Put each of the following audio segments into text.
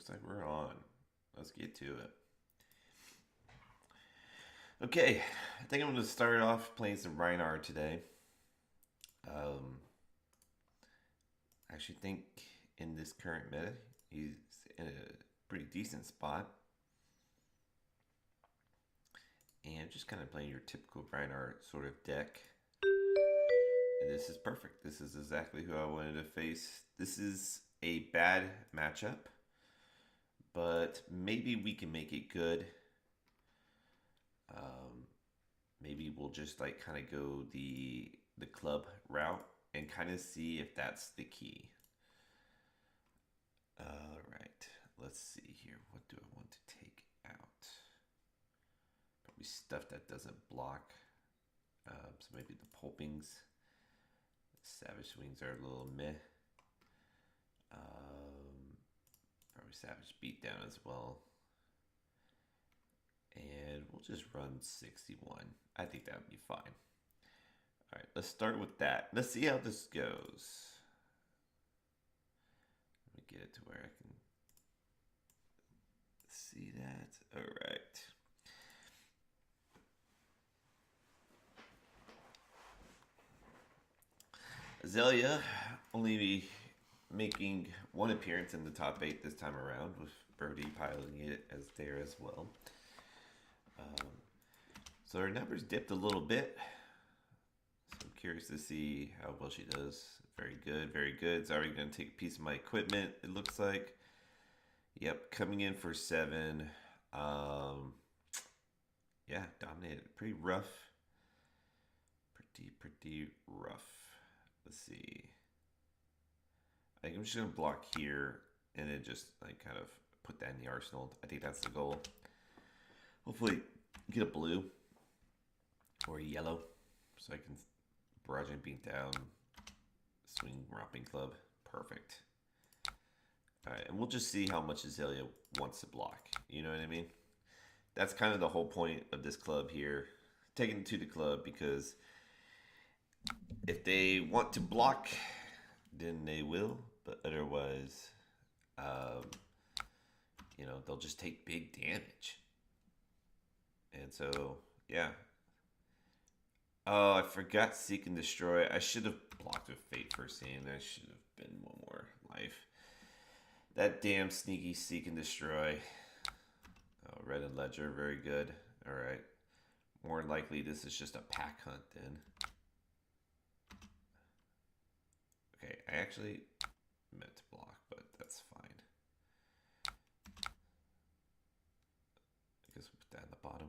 Looks like we're on. Let's get to it. Okay, I think I'm going to start off playing some Reinhardt today. Um, I actually think in this current meta, he's in a pretty decent spot. And just kind of playing your typical Reinhardt sort of deck. And this is perfect. This is exactly who I wanted to face. This is a bad matchup, but maybe we can make it good. Um, Maybe we'll just like kind of go the club route and kind of see if that's the key. All right, let's see here. What do I want to take out? Probably stuff that doesn't block. So maybe the pulpings. Savage swings are a little meh. Probably savage beatdown as well. And we'll just run 61. I think that would be fine. All right, let's start with that. Let's see how this goes. Let me get it to where I can see that. All right. Azalea only making one appearance in the top 8 this time around, with Brody piloting it as there as well. Um, so her numbers dipped a little bit. So I'm curious to see how well she does. Very good, very good. It's already going to take a piece of my equipment, it looks like. Yep, coming in for 7. Yeah, dominated. Pretty rough. Pretty rough. Let's see. I think I'm just going to block here and then just like kind of put that in the arsenal. I think that's the goal. Hopefully get a blue or a yellow so I can barrage and beat down swing romping club. Perfect. Alright, and we'll just see how much Azalea wants to block. You know what I mean? That's kind of the whole point of this club here. Taking it to the club because if they want to block, then they will. But otherwise, they'll just take big damage. And so, yeah. Oh, I forgot Seek and Destroy. I should have blocked with Fate first scene. There should have been one more life. That damn sneaky Seek and Destroy. Oh, Red and Ledger, very good. Alright. More likely this is just a pack hunt then. Okay, I actually meant to block, but that's fine. I guess we'll put that in the bottom.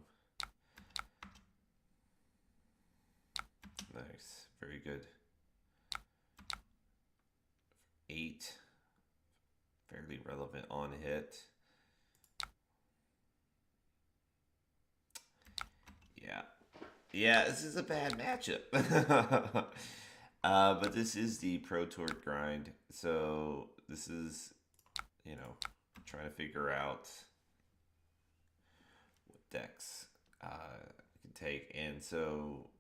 Nice, very good. 8. Fairly relevant on hit. Yeah, this is a bad matchup. But this is the Pro Tour grind. So this is, trying to figure out what decks I can take. And so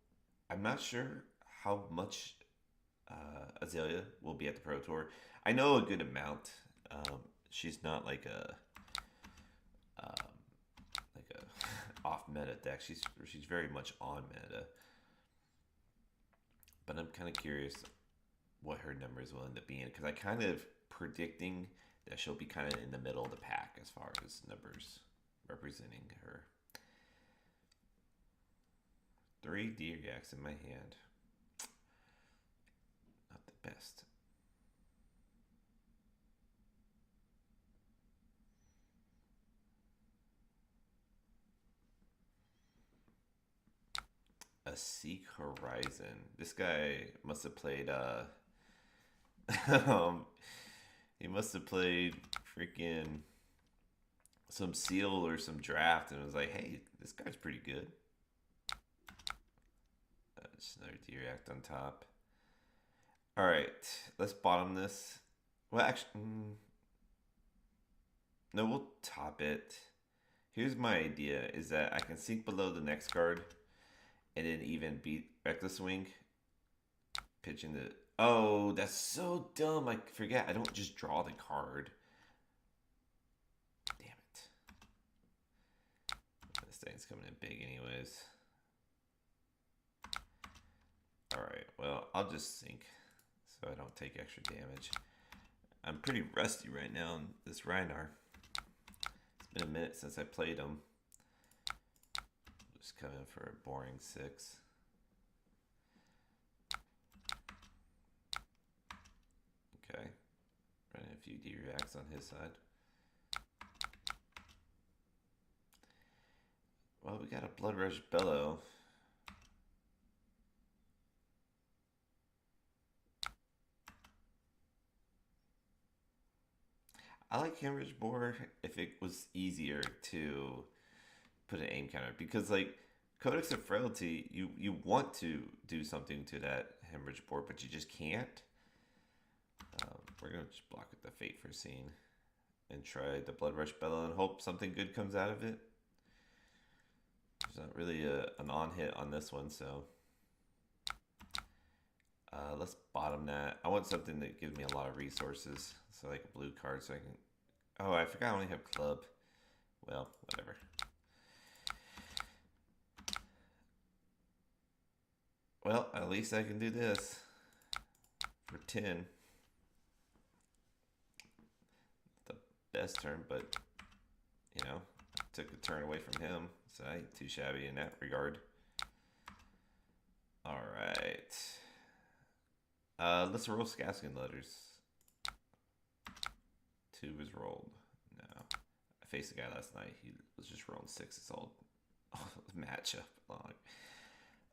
I'm not sure how much Azalea will be at the Pro Tour. I know a good amount. She's not like a off meta deck. She's very much on meta. But I'm kind of curious what her numbers will end up being because I kind of predicting that she'll be kind of in the middle of the pack as far as numbers representing her. 3 D-Reacts in my hand. Not the best. A Seek Horizon. This guy must have played he must have played freaking some seal or some draft and was like, hey, this guy's pretty good. Just another D-React on top. Alright, let's bottom this. Well, actually, no, we'll top it. Here's my idea, is that I can sink below the next card and then even beat Reckless Swing. Pitching the... Oh, that's so dumb. I forget. I don't just draw the card. thing's coming in big anyways. Alright, well, I'll just sink so I don't take extra damage. I'm pretty rusty right now in this Rhinar. It's been a minute since I played him. Just come in for a boring 6. Okay. Running a few D-reacts on his side. Well, we got a Blood Rush Bellow. I like Hemorrhage Boar if it was easier to put an aim counter, because like Codex of Frailty, you want to do something to that Hemorrhage Boar, but you just can't. We're gonna just block with the Fate for Scene and try the Blood Rush Bellow and hope something good comes out of it. There's not really an on-hit on this one, so let's bottom that. I want something that gives me a lot of resources, so like a blue card so I can... Oh, I forgot I only have club. Well, whatever. Well, at least I can do this for 10. The best turn, but, you know, I took a turn away from him, so I ain't too shabby in that regard. Alright. Let's roll Scaskin letters. 2 was rolled. No. I faced a guy last night. He was just rolling 6s all matchup long.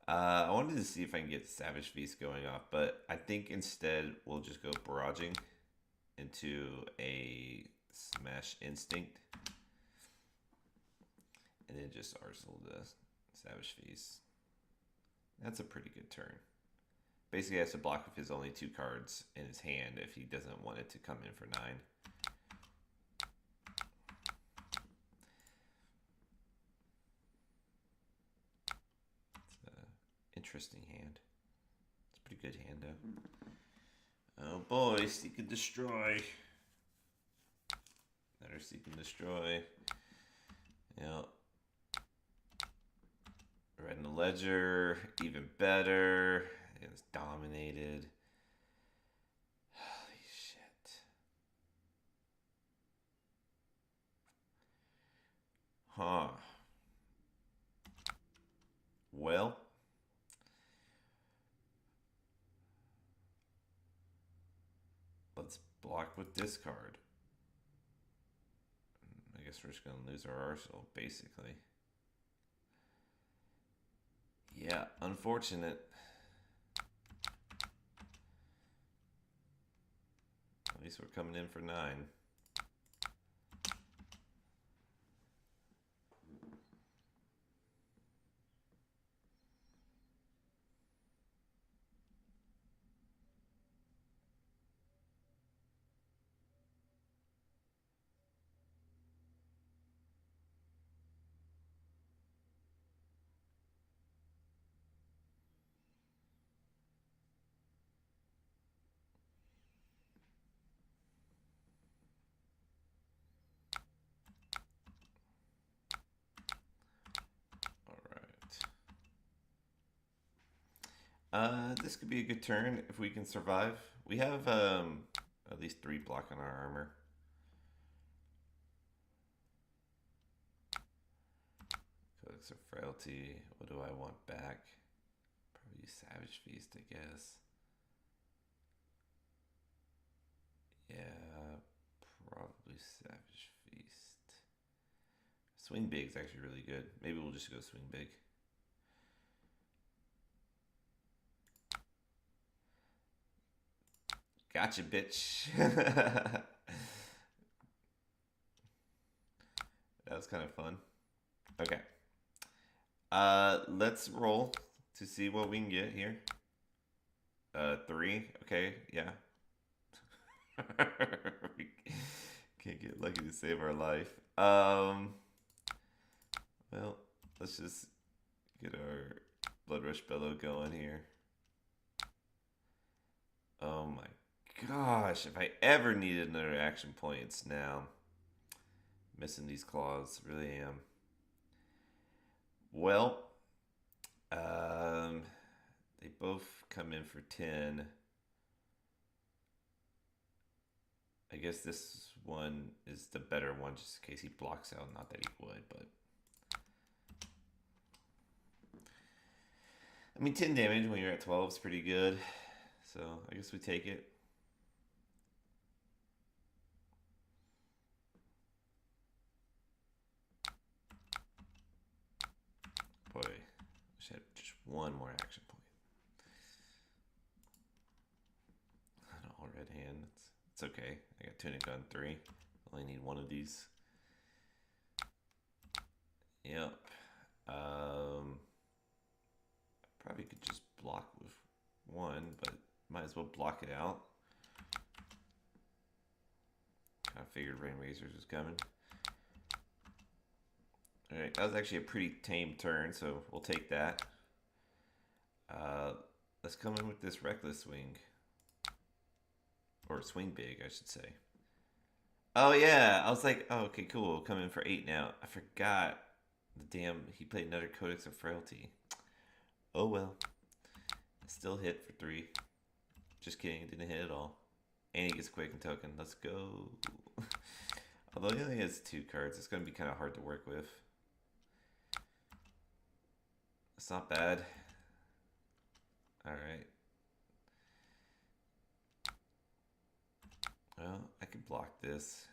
I wanted to see if I can get Savage Feast going off, but I think instead we'll just go barraging into a Smash Instinct. And then just Arsenal the Savage Feast. That's a pretty good turn. Basically, he has to block with his only 2 cards in his hand if he doesn't want it to come in for 9. It's an interesting hand. It's a pretty good hand, though. Oh boy, Seek and Destroy. Better Seek and Destroy. Yeah. Red in the Ledger, even better. It's dominated. Holy shit. Huh. Well. Let's block with this card. I guess we're just going to lose our arsenal, basically. Yeah, unfortunate. At least we're coming in for 9. This could be a good turn if we can survive. We have at least 3 block on our armor. Codex of Frailty. What do I want back? Probably Savage Feast, I guess. Yeah, probably Savage Feast. Swing Big is actually really good. Maybe we'll just go Swing Big. Gotcha, bitch. That was kind of fun. Okay. Let's roll to see what we can get here. 3. Okay, yeah. We can't get lucky to save our life. Well, let's just get our Blood Rush Bellow going here. Oh my gosh, if I ever needed another action point, it's now. Missing these claws, really am. Well, um, they both come in for 10. I guess this one is the better one, just in case he blocks out. Not that he would, but I mean, 10 damage when you're at 12 is pretty good. So I guess we take it. Boy, I should have just one more action point. An all red hand. It's okay. I got tunic gun 3. Only need one of these. Yep. Probably could just block with one, but might as well block it out. Kind of figured Rain Razors was coming. Alright, that was actually a pretty tame turn, so we'll take that. Let's come in with this Reckless Swing. Or Swing Big, I should say. Oh yeah, I was like, oh, okay, cool. We'll come in for 8 now. I forgot. Damn, he played another Codex of Frailty. Oh well. Still hit for 3. Just kidding, it didn't hit at all. And he gets Quicken Token. Let's go. Although he only has 2 cards, it's going to be kind of hard to work with. It's not bad. Alright. Well, I could block this.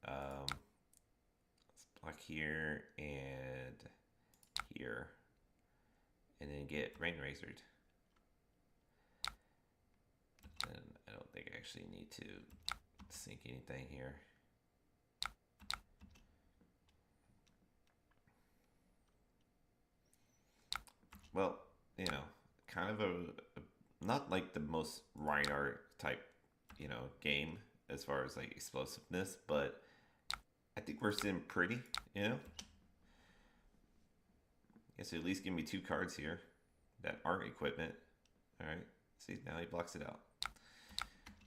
Let's block here and here. And then get Rain Razored. And I don't think I actually need to sink anything here. Well, you know, kind of a not like the most Reinhardt type, you know, game as far as like explosiveness, but I think we're sitting pretty, you know. Yeah, so at least give me 2 cards here that aren't equipment. All right, see, now he blocks it out.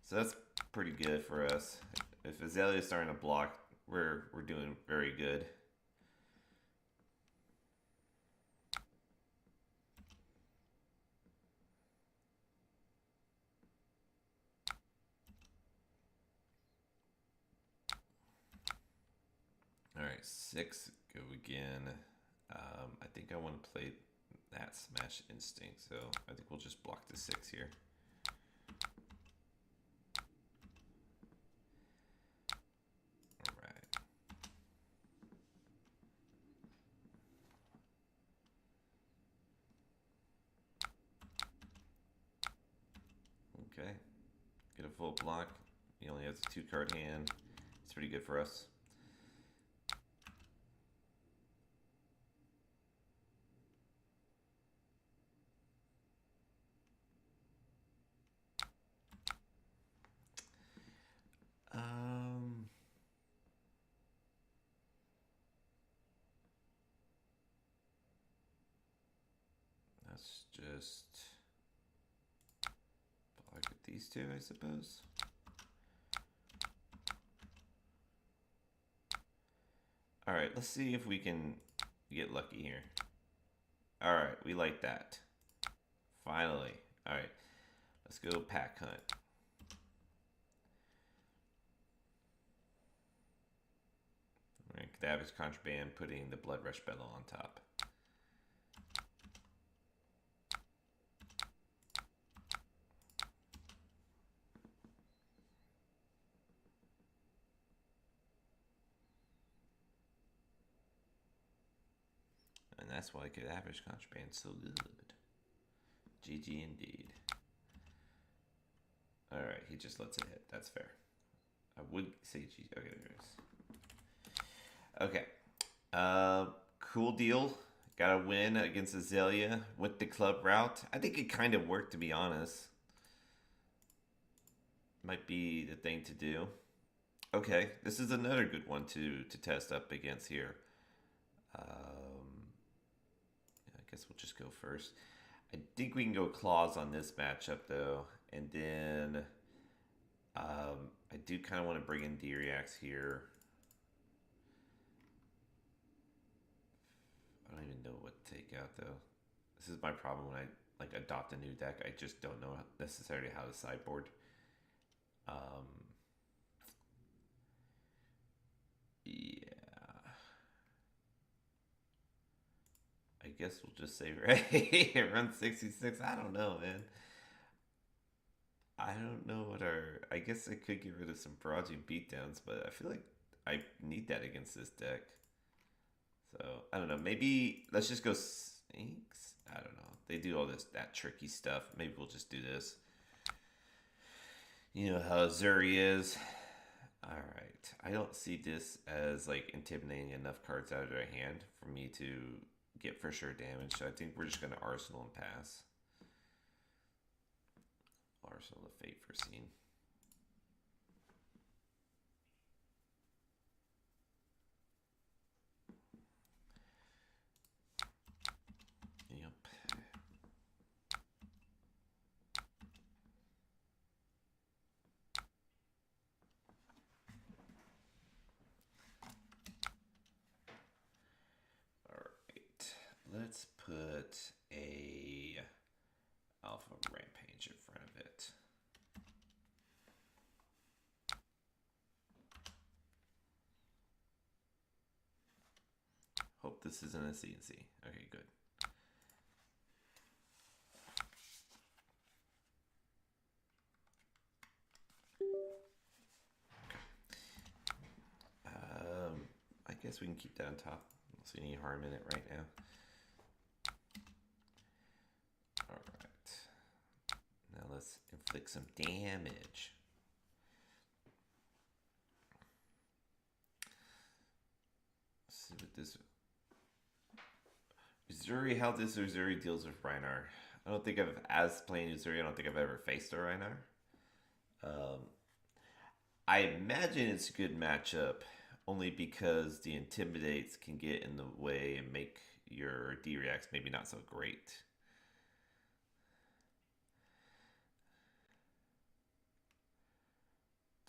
So that's pretty good for us. If Azalea's starting to block, we're doing very good. All right, 6, go again. I think I want to play that Smash Instinct, so I think we'll just block the 6 here. All right. Okay, get a full block. He only has a 2-card hand. It's pretty good for us. Let's just block with these 2, I suppose. All right, let's see if we can get lucky here. All right, we like that. Finally. All right, let's go pack hunt. All right, Cadaver's Contraband, putting the Blood Rush Bellow on top. And that's why Cadaver's Contraband's so good. GG indeed. Alright, he just lets it hit. That's fair. I would say GG. Okay, there it is. Okay. Cool deal. Got a win against Azalea with the club route. I think it kind of worked, to be honest. Might be the thing to do. Okay, this is another good one to test up against here. I guess we'll just go first. I think we can go claws on this matchup though, and then I do kind of want to bring in Diriax here. I don't even know what to take out though. This is my problem when I like adopt a new deck. I just don't know necessarily how to sideboard. Um, yeah, I guess we'll just say right. Run 66. I don't know, man. I don't know what our. I guess I could get rid of some Barraging beatdowns, but I feel like I need that against this deck. So I don't know. Maybe let's just go Snakes. I don't know. They do all that tricky stuff. Maybe we'll just do this. You know how Zuri is. All right. I don't see this as like intimidating enough cards out of their hand for me to get for sure damage. So I think we're just gonna Arsenal and pass. Arsenal the Fate Foreseen. Yep. All right. Let's put a Alpha Rampage in front of it. Hope this isn't a CNC. Okay, good. I guess we can keep that on top. I don't see any harm in it right now. All right. Now let's inflict some damage. Let's see what this. Uzuri, how this Uzuri deals with Reinar. I don't think as playing Uzuri, I don't think I've ever faced a Reinar. I imagine it's a good matchup only because the Intimidates can get in the way and make your D-Reacts maybe not so great.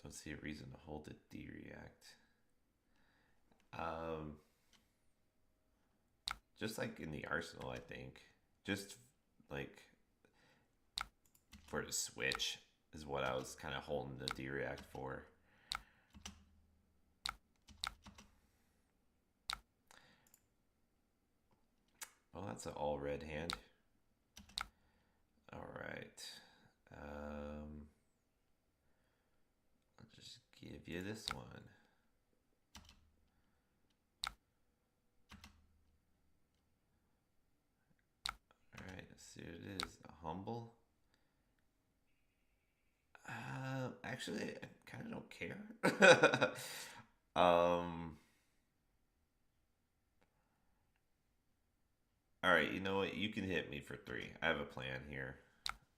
Don't see a reason to hold a D-React. Just like in the Arsenal, I think. Just like for the switch is what I was kind of holding the D-React for. Oh, that's an all red hand. All right. I'll just give you this one. All right, let's see what it is. A humble. Actually, I kind of don't care. All right, you know what? You can hit me for 3. I have a plan here.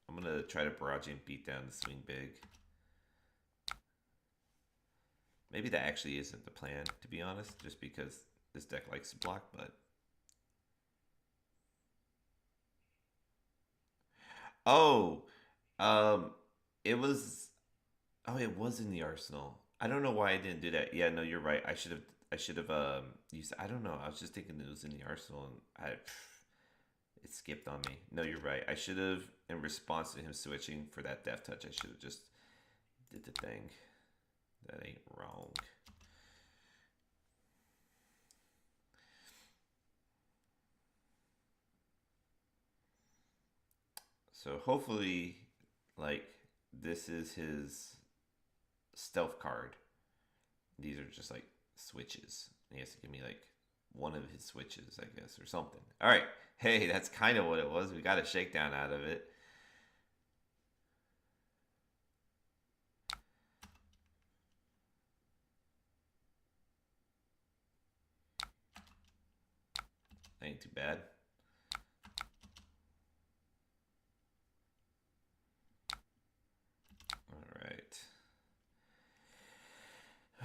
I'm gonna try to barrage and beat down the swing big. Maybe that actually isn't the plan, to be honest, just because this deck likes to block, but. Oh, um, it was. Oh, it was in the arsenal. I don't know why I didn't do that. Yeah, no, you're right. I should have. I should have. Used. I don't know. I was just thinking it was in the arsenal, and it skipped on me. No, you're right. I should have, in response to him switching for that death touch, I should have just did the thing. That ain't wrong. So hopefully, like, this is his stealth card. These are just like switches. He has to give me like one of his switches, I guess, or something. All right. Hey, that's kind of what it was. We got a shakedown out of it. Ain't too bad. All right.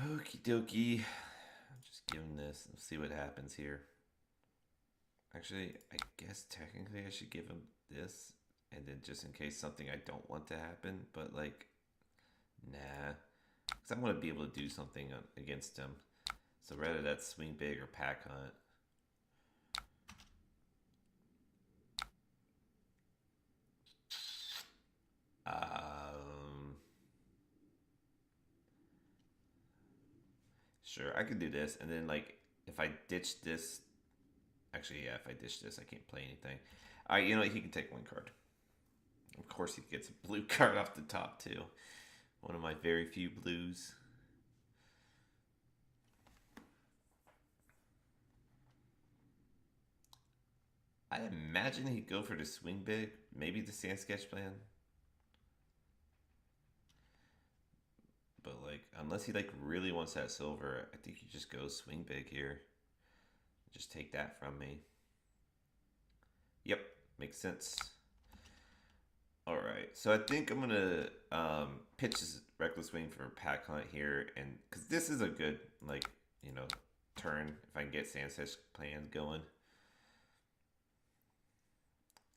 Okie dokie. Just give him this. Let's see what happens here. Actually, I guess technically I should give him this. And then just in case something I don't want to happen. But like, nah. Because I want to be able to do something against him. So rather that swing big or pack hunt. Sure, I could do this, and then like if I ditch this, actually, yeah, if I ditch this, I can't play anything. All right, you know what? He can take one card. Of course, he gets a blue card off the top too. One of my very few blues. I imagine he'd go for the swing big, maybe the sand sketch plan. But like, unless he like really wants that silver, I think you just go swing big here. Just take that from me. Yep, makes sense. All right, so I think I'm gonna pitch this reckless swing for pack hunt here, and because this is a good like turn if I can get sand sketch plan going.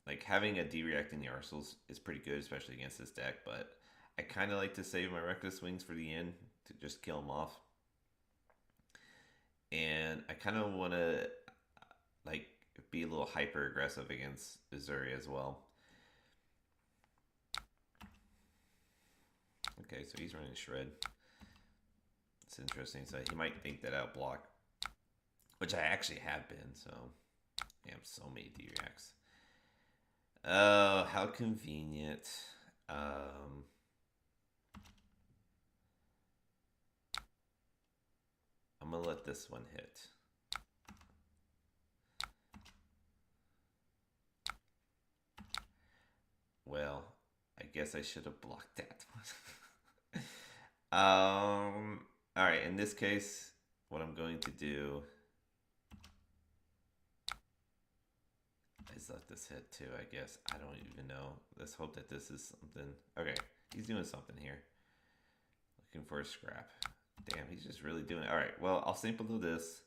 Like having a D-react in the arsenals is pretty good, especially against this deck, but I kind of like to save my reckless swings for the end to just kill them off. And I kind of want to like be a little hyper aggressive against Missouri as well. Okay, so he's running Shred. It's interesting. So he might think that I'll block, which I actually have been. So I have so many D-reacts. Oh, how convenient. I'm gonna let this one hit. Well, I guess I should have blocked that one. All right, in this case, what I'm going to do is let this hit too, I guess. I don't even know. Let's hope that this is something. Okay, he's doing something here. Looking for a scrap. Damn, he's just really doing it. All right, well, I'll sample to this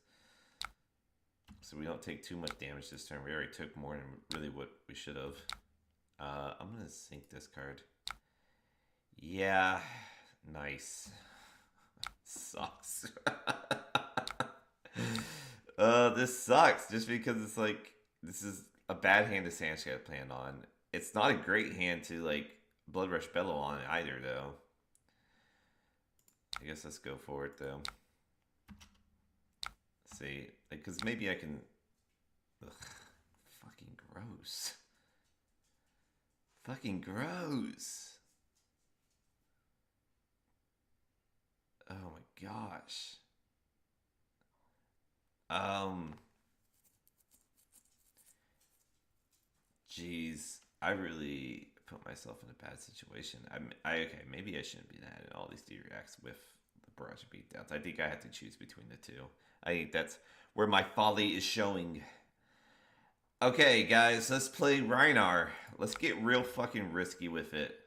so we don't take too much damage this turn. We already took more than really what we should have. I'm going to sink this card. Yeah, nice. Sucks. This sucks just because it's like, this is a bad hand to Sanchez plan on. It's not a great hand to like Blood Rush Bellow on either though. I guess let's go for it though. Let's see, because maybe I can. Ugh, fucking gross. Fucking gross. Oh my gosh. Jeez, I really put myself in a bad situation. Okay, maybe I shouldn't be that in all these D-reacts with the barrage of beatdowns. I think I have to choose between the two. I think that's where my folly is showing. Okay, guys, let's play Reinar. Let's get real fucking risky with it.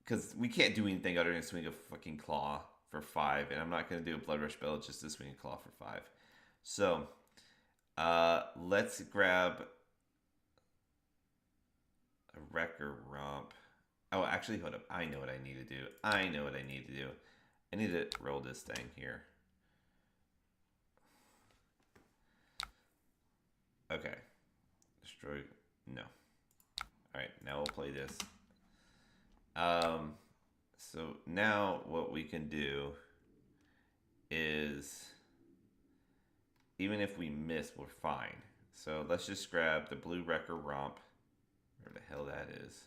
Because we can't do anything other than swing a fucking claw for 5. And I'm not going to do a Blood Rush Bell just to swing a claw for 5. So, let's grab a Wrecker Romp. Oh, actually, hold up. I know what I need to do. I need to roll this thing here. Okay. Destroy. No. Alright, now we'll play this. So now what we can do is, even if we miss, we're fine. So let's just grab the blue Wrecker Romp. Where the hell that is.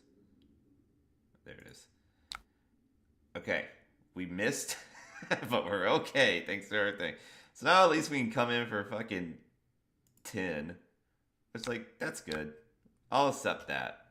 There it is. Okay, we missed, but we're okay. Thanks for everything. So now at least we can come in for fucking 10. It's like, that's good. I'll accept that.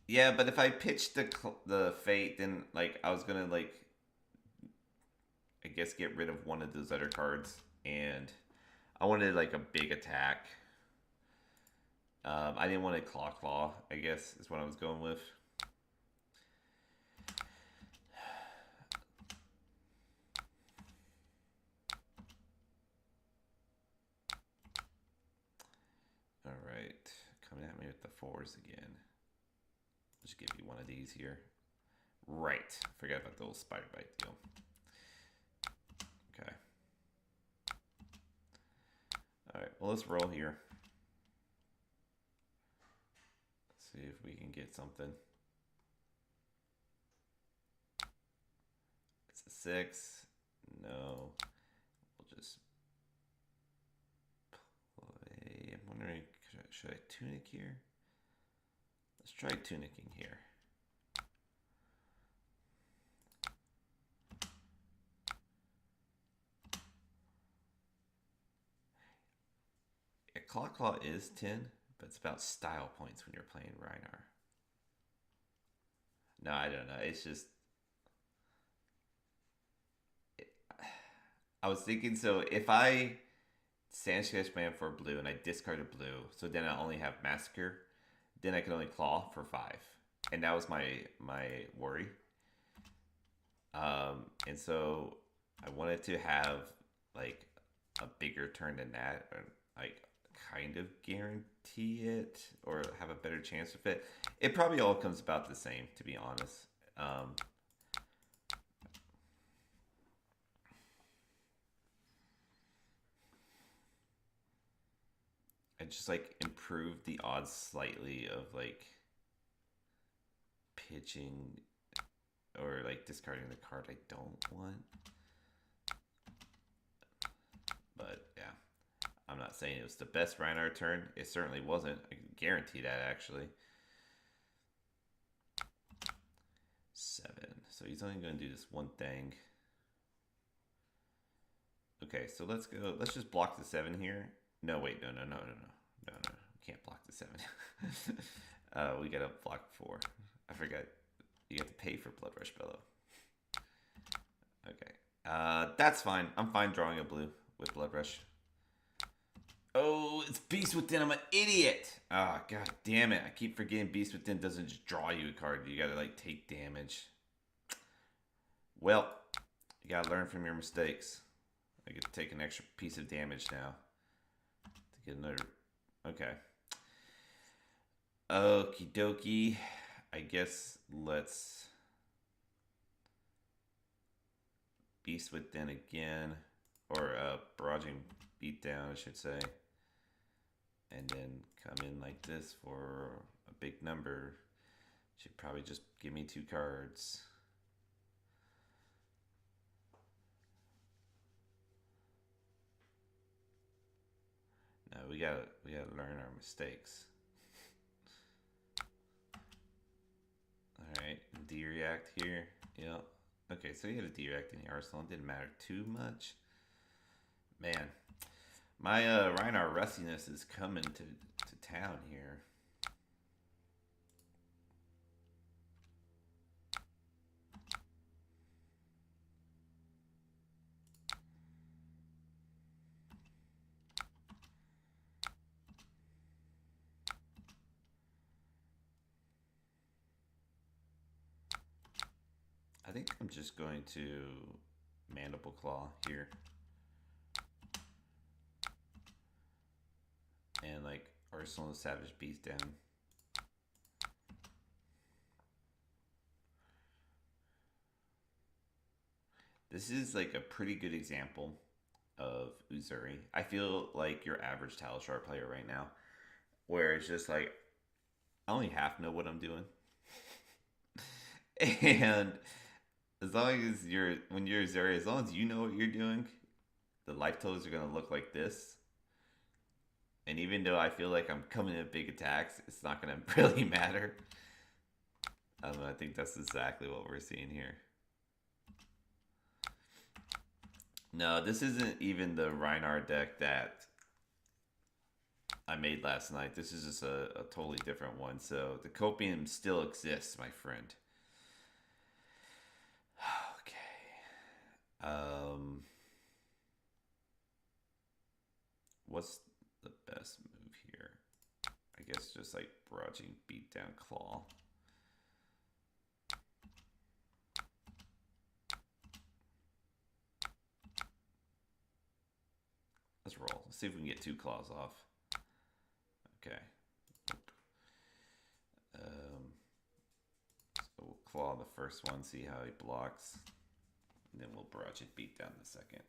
Yeah, but if I pitched the Fate, then like I was gonna like, I guess get rid of one of those other cards, and I wanted like a big attack. I didn't want a Claw, I guess, is what I was going with. Alright, coming at me with the 4s again. Just give you one of these here. Right. Forgot about the old spider bite deal. Okay. Alright, well, let's roll here. Let's see if we can get something. It's a 6. No. We'll just play. I'm wondering, should I tunic here? Let's try tunicking here. A Claw is 10, but it's about style points when you're playing Reinar. No, I don't know. It's just... I was thinking, so if I Sand Sketch Man for blue and I discarded blue, so then I only have Massacre, then I can only Claw for 5. And that was my worry. And so I wanted to have like a bigger turn than that, or like kind of guarantee it, or have a better chance of it. It probably all comes about the same, to be honest. I just like improve the odds slightly of like pitching or like discarding the card I don't want. But yeah, I'm not saying it was the best Reinar turn. It certainly wasn't. I can guarantee that, actually. 7. So he's only going to do this one thing. Okay, so let's go. Let's just block the 7 here. No, wait, no. We can't block the 7. We gotta block 4. I forgot. You have to pay for Blood Rush Bellow. Okay. That's fine. I'm fine drawing a blue with Blood Rush. Oh, it's Beast Within. I'm an idiot. Ah, god damn it. I keep forgetting Beast Within doesn't just draw you a card. You gotta, like, take damage. Well, you gotta learn from your mistakes. I get to take an extra piece of damage now. To get another... Okay. Okie dokie. I guess let's... Beast Within again. Or, Barraging Beatdown, I should say. And then come in like this for a big number. Should probably just give me 2 cards. No, we gotta learn our mistakes. Alright, D-React here. Yep. Okay, so you had a D-React in the arsenal. It didn't matter too much. Man. My Reinar rustiness is coming to town here. I think I'm just going to Mandible Claw here. And like Arsenal of Savage Beast down. This is like a pretty good example of Uzuri. I feel like your average Talishar player right now, where it's just like, I only half know what I'm doing. And as long as when you're Uzuri, as long as you know what you're doing, the life totals are going to look like this. And even though I feel like I'm coming in big attacks, it's not going to really matter. I think that's exactly what we're seeing here. No, this isn't even the Reinar deck that I made last night. This is just a totally different one. So the Copium still exists, my friend. Okay. What's the best move here? I guess just like Barraging Beatdown Claw. Let's roll. Let's see if we can get 2 claws off. Okay. claw the first one, see how he blocks. And then we'll barrage it beat down the second.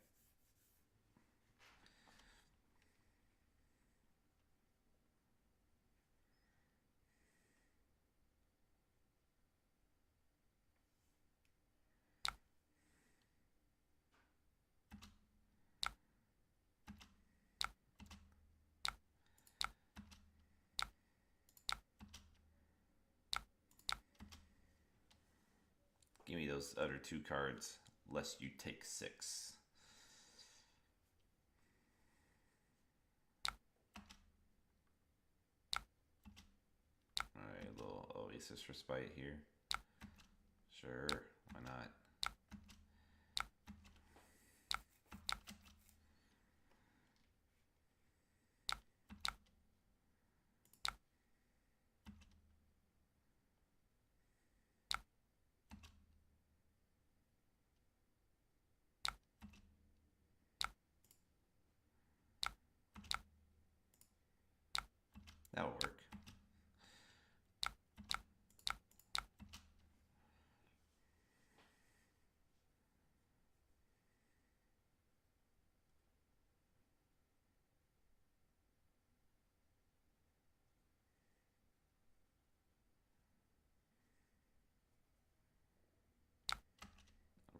Give me those other 2 cards, lest you take 6. Alright, a little Oasis Respite here. Sure, why not? That'll work.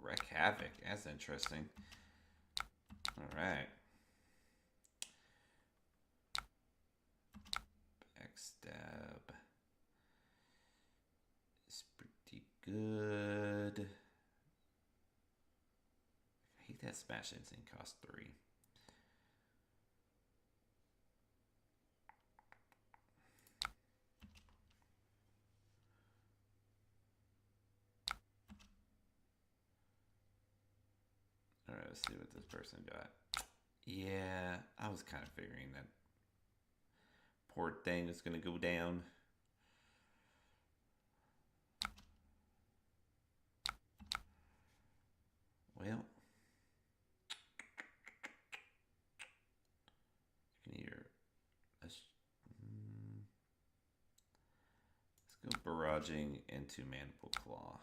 Wreck Havoc, that's interesting. Alright. Backstab is pretty good. I hate that Smash Instinct cost 3. Alright, let's see what this person got. Yeah, I was kind of figuring that poor thing is going to go down. Well, you can either let's go barraging into Mandible Claw.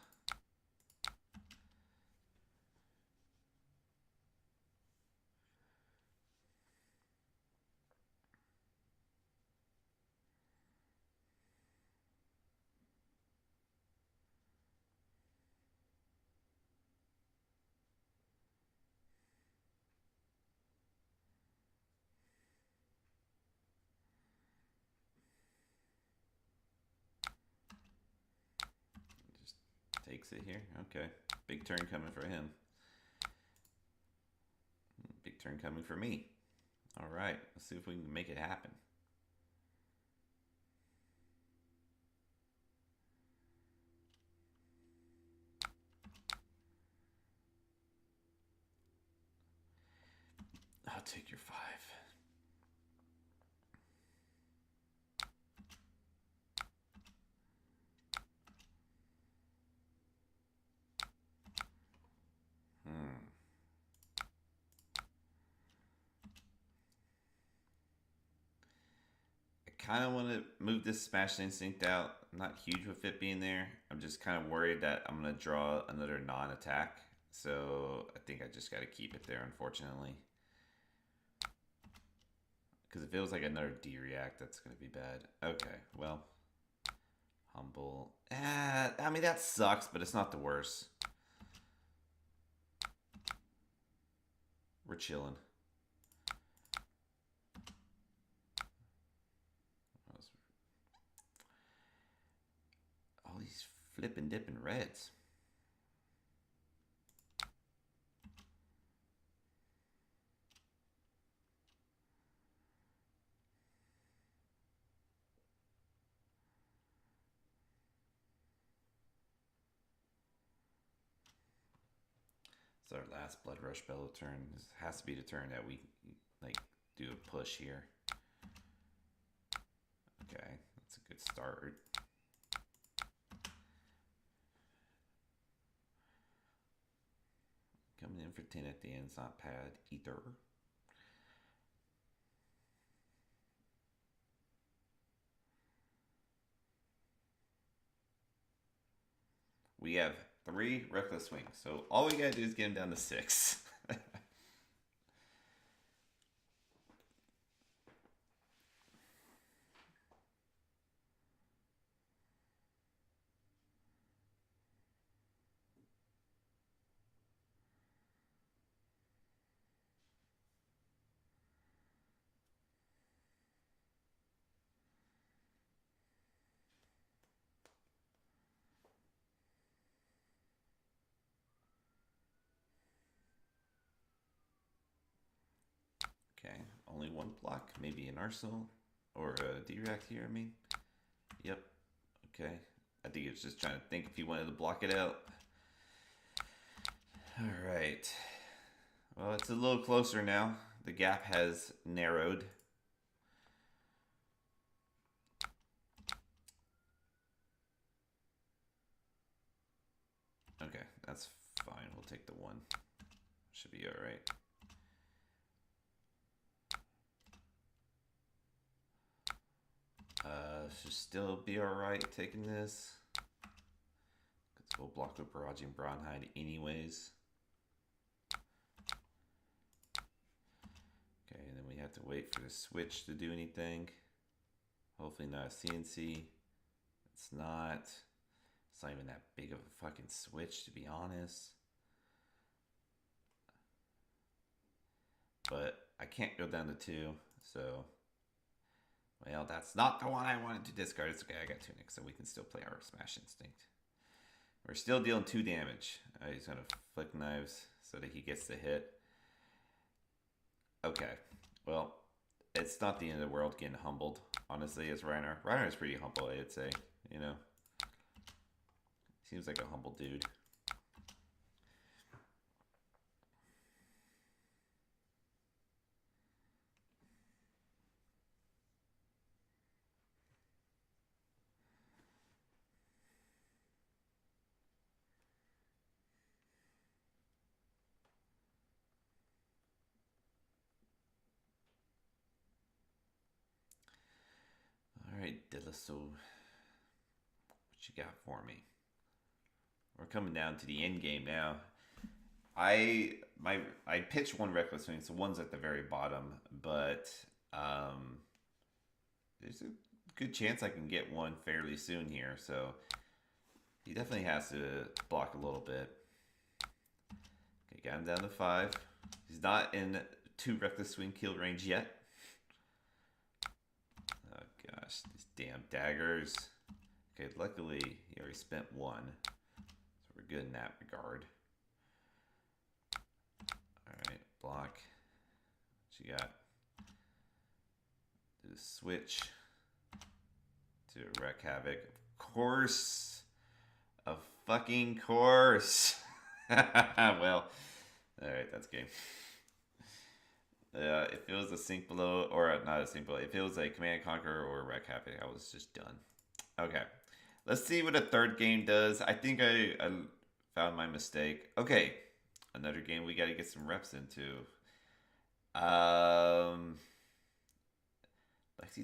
Takes it here. Okay. Big turn coming for him. Big turn coming for me. All right. Let's see if we can make it happen. I'll take your 5. Kind of want to move this Smash Instinct out. I'm not huge with it being there. I'm just kind of worried that I'm going to draw another non-attack. So I think I just got to keep it there, unfortunately. Because if it was like another D-React, that's going to be bad. Okay, well. Humble. I mean, that sucks, but it's not the worst. We're chilling. All these flipping dipping reds. It's our last Blood Rush Bellow turn. This has to be the turn that we like do a push here. Okay, that's a good start. Coming in for 10 at the end, it's not bad either. we have 3 reckless swings. So all we gotta do is get him down to 6. Okay, only 1 block, maybe an arsenal or a D-Rack here, I mean. Yep, okay. I think he was just trying to think if he wanted to block it out. Alright. Well, it's a little closer now. The gap has narrowed. Okay, that's fine. We'll take the 1. Should be alright. Should still be alright taking this. Because we'll block with Barrage and Braunhide anyways. Okay, and then we have to wait for the switch to do anything. Hopefully not a CNC. It's not. It's not even that big of a fucking switch, to be honest. But I can't go down to 2, so... Well, that's not the one I wanted to discard. It's okay, I got Tunic, so we can still play our Smash Instinct. We're still dealing 2 damage. He's gonna flick knives so that he gets the hit. Okay, well, it's not the end of the world getting humbled, honestly, as Reiner. Reiner is pretty humble, I'd say, you know. Seems like a humble dude. Alright, Dillaso, what you got for me? We're coming down to the end game now. I pitched 1 reckless swing, so 1's at the very bottom, but there's a good chance I can get 1 fairly soon here, so he definitely has to block a little bit. Okay, got him down to 5. He's not in 2 reckless swing kill range yet. Oh gosh, these damn daggers. Okay, luckily he already spent 1, so we're good in that regard. Alright, block. What you got? Do the switch to wreck havoc. Of course. Of fucking course. Well, alright, that's game. If it was a sink below, or not a sink below, if it was a Command Conquer or a wreck havoc, I was just done. Okay, let's see what a 3rd game does. I think I found my mistake. Okay, another game we got to get some reps into. Lexi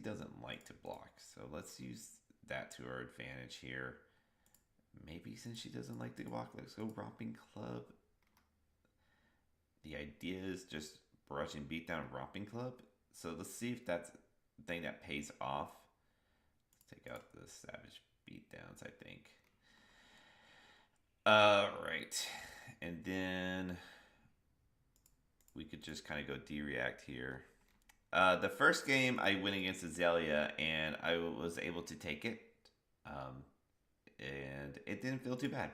doesn't like to block, so let's use that to our advantage here. Maybe since she doesn't like to block, let's go Romping Club. The idea is just Barrage and beat down Romping Club. So let's see if that's the thing that pays off. Let's take out the Savage Beatdowns, I think. Right. And then we could just kind of go D-React here. The first game I went against Azalea and I was able to take it. And it didn't feel too bad.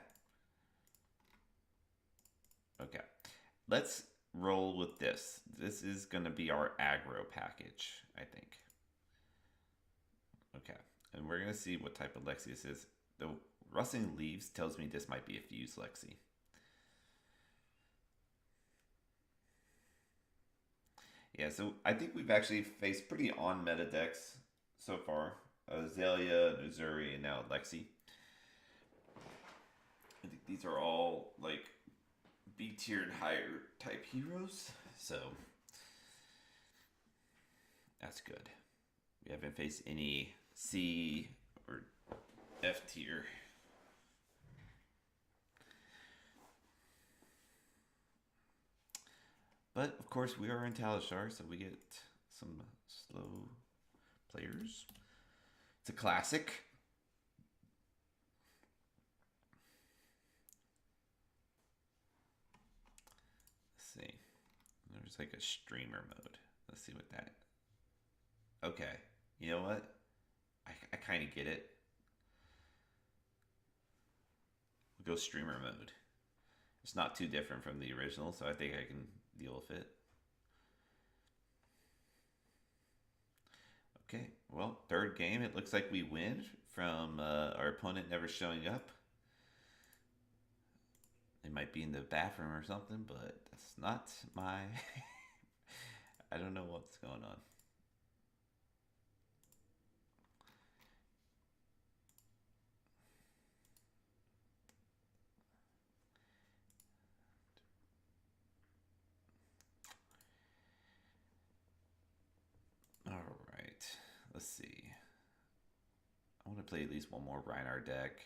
Okay. Let's roll with this. This is going to be our aggro package, I think. Okay. And we're going to see what type of Lexi this is. The rustling leaves tells me this might be a fuse Lexi. Yeah, so I think we've actually faced pretty on-meta decks so far. Azalea, Nuzuri, and now Lexi. I think these are all, like, B-tier and higher type heroes. So, that's good. We haven't faced any C or F tier. But of course, we are in Talishar, so we get some slow players. It's a classic. Let's see. There's like a streamer mode. Let's see what that. Okay. You know what? I kind of get it. We'll go streamer mode. It's not too different from the original, so I think I can deal with it. Okay, well, third game. It looks like we win from our opponent never showing up. They might be in the bathroom or something, but that's not my... I don't know what's going on. All right, let's see. I want to play at least one more Reinhardt deck.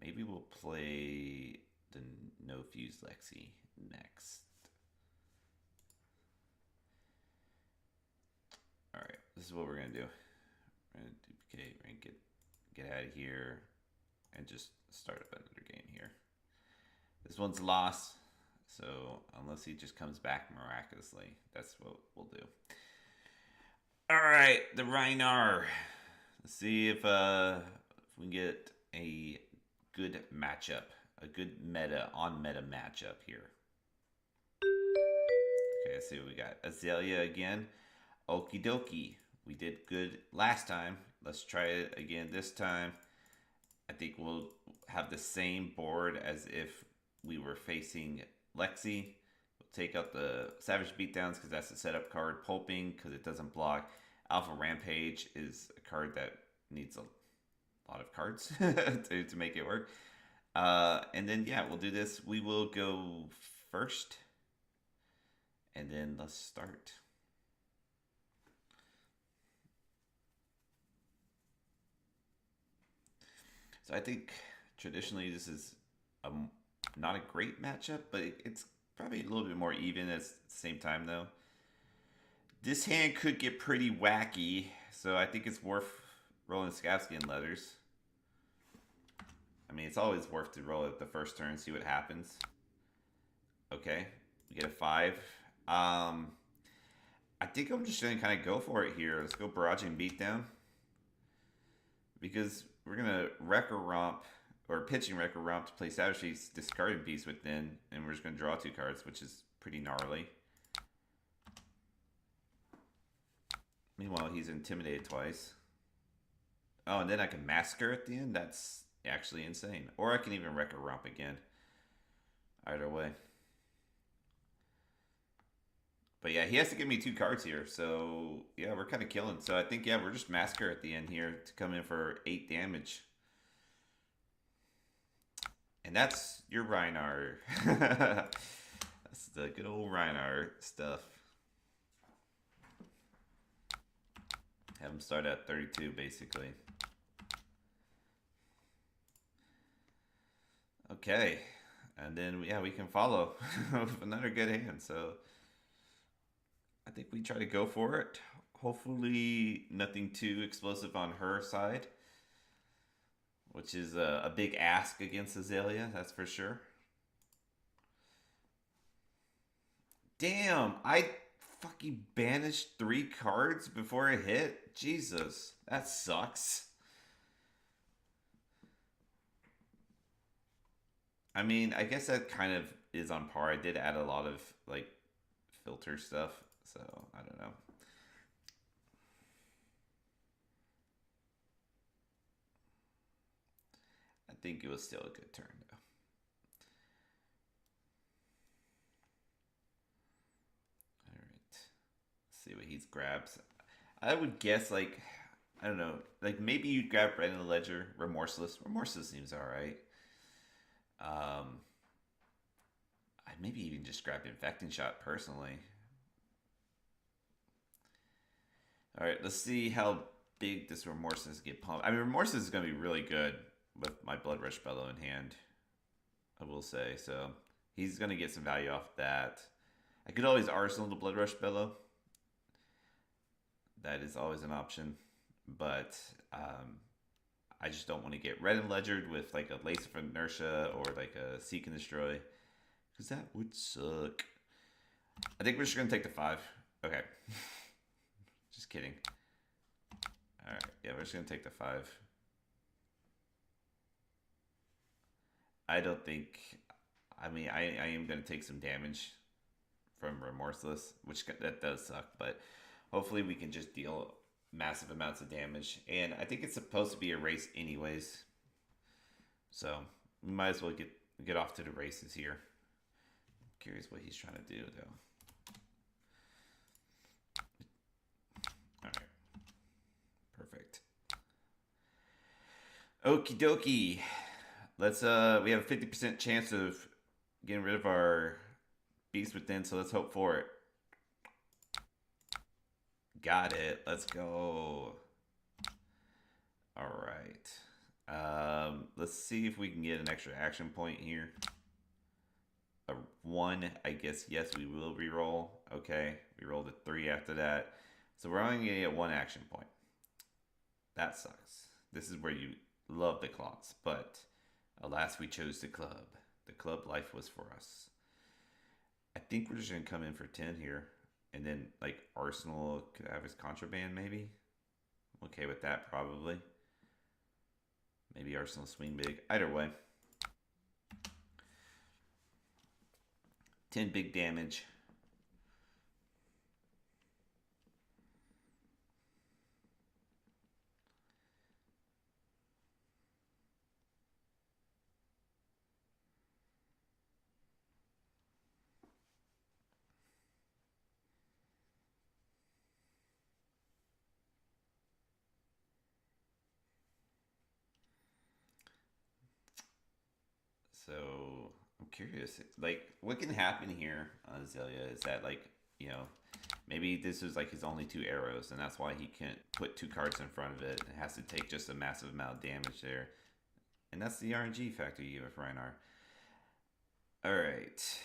Maybe we'll play the No Fuse Lexi next. All right, this is what we're gonna do. We're gonna duplicate. We're gonna get out of here and just start up another game here. This one's lost, so unless he just comes back miraculously, that's what we'll do. All right, the Reinhardt. Let's see if we can get a good matchup, a good on meta matchup here. Okay, let's see what we got. Azalea again. Okie dokie. We did good last time. Let's try it again this time. I think we'll have the same board as if we were facing Lexi. We'll take out the Savage Beatdowns because that's the setup card. Pulping because it doesn't block. Alpha Rampage is a card that needs a lot of cards to make it work. And then, yeah, we'll do this. We will go first. And then let's start. So I think traditionally this is not a great matchup, but it's probably a little bit more even at the same time, though. This hand could get pretty wacky, so I think it's worth rolling Skavsky and Leathers. I mean, it's always worth to roll it the first turn, see what happens. Okay, we get a 5. I think I'm just going to kind of go for it here. Let's go Barrage and Beatdown. Because we're going to Wrecker Romp, or pitching Wrecker Romp to play Savage Beast, discarded Beast within, and we're just going to draw 2 cards, which is pretty gnarly. Meanwhile, he's intimidated twice. Oh, and then I can Massacre at the end? That's actually insane. Or I can even Wrecker Romp again. Either way. But yeah, he has to give me 2 cards here. So, yeah, we're kind of killing. So I think, yeah, we're just Massacre at the end here to come in for 8 damage. And that's your Reinhardt. That's the good old Reinhardt stuff. Have him start at 32, basically. Okay. And then, yeah, we can follow with another good hand. So I think we try to go for it. Hopefully nothing too explosive on her side, which is a big ask against Azalea, that's for sure. Damn, I fucking banished 3 cards before it hit? Jesus, that sucks. I mean, I guess that kind of is on par. I did add a lot of, like, filter stuff, so I don't know. I think it was still a good turn, though. All right. Let's see what he grabs. I would guess, like, I don't know, like maybe you'd grab Red in the Ledger, Remorseless. Remorseless seems alright. I'd maybe even just grab Infecting Shot personally. Alright, let's see how big this Remorseless get pumped. I mean, Remorseless is going to be really good with my Blood Rush Bellow in hand, I will say. So he's going to get some value off that. I could always arsenal the Blood Rush Bellow. That is always an option. But I just don't want to get red and ledgered with like a Lace of Inertia or like a Seek and Destroy. Because that would suck. I think we're just going to take the 5. Okay. Just kidding. Alright, yeah, we're just going to take the 5. I don't think... I mean, I am going to take some damage from Remorseless, which that does suck, but hopefully we can just deal massive amounts of damage. And I think it's supposed to be a race anyways. So, we might as well get off to the races here. Curious what he's trying to do, though. Alright. Perfect. Okie dokie. Let's, we have a 50% chance of getting rid of our Beast Within, so let's hope for it. Got it. Let's go. Alright. Let's see if we can get an extra action point here. A 1, I guess, yes, we will reroll. Okay, we rolled a 3 after that. So we're only going to get 1 action point. That sucks. This is where you love the claws, but alas, we chose the club. The club life was for us. I think we're just going to come in for 10 here. And then, like, Arsenal could have his Contraband, maybe? I'm okay with that, probably. Maybe Arsenal swing big. Either way. 10 big damage. So I'm curious, like, what can happen here on Azalea is that, like, you know, maybe this is like his only 2 arrows, and that's why he can't put 2 cards in front of it. It has to take just a massive amount of damage there, and that's the RNG factor you give Reinar. All right,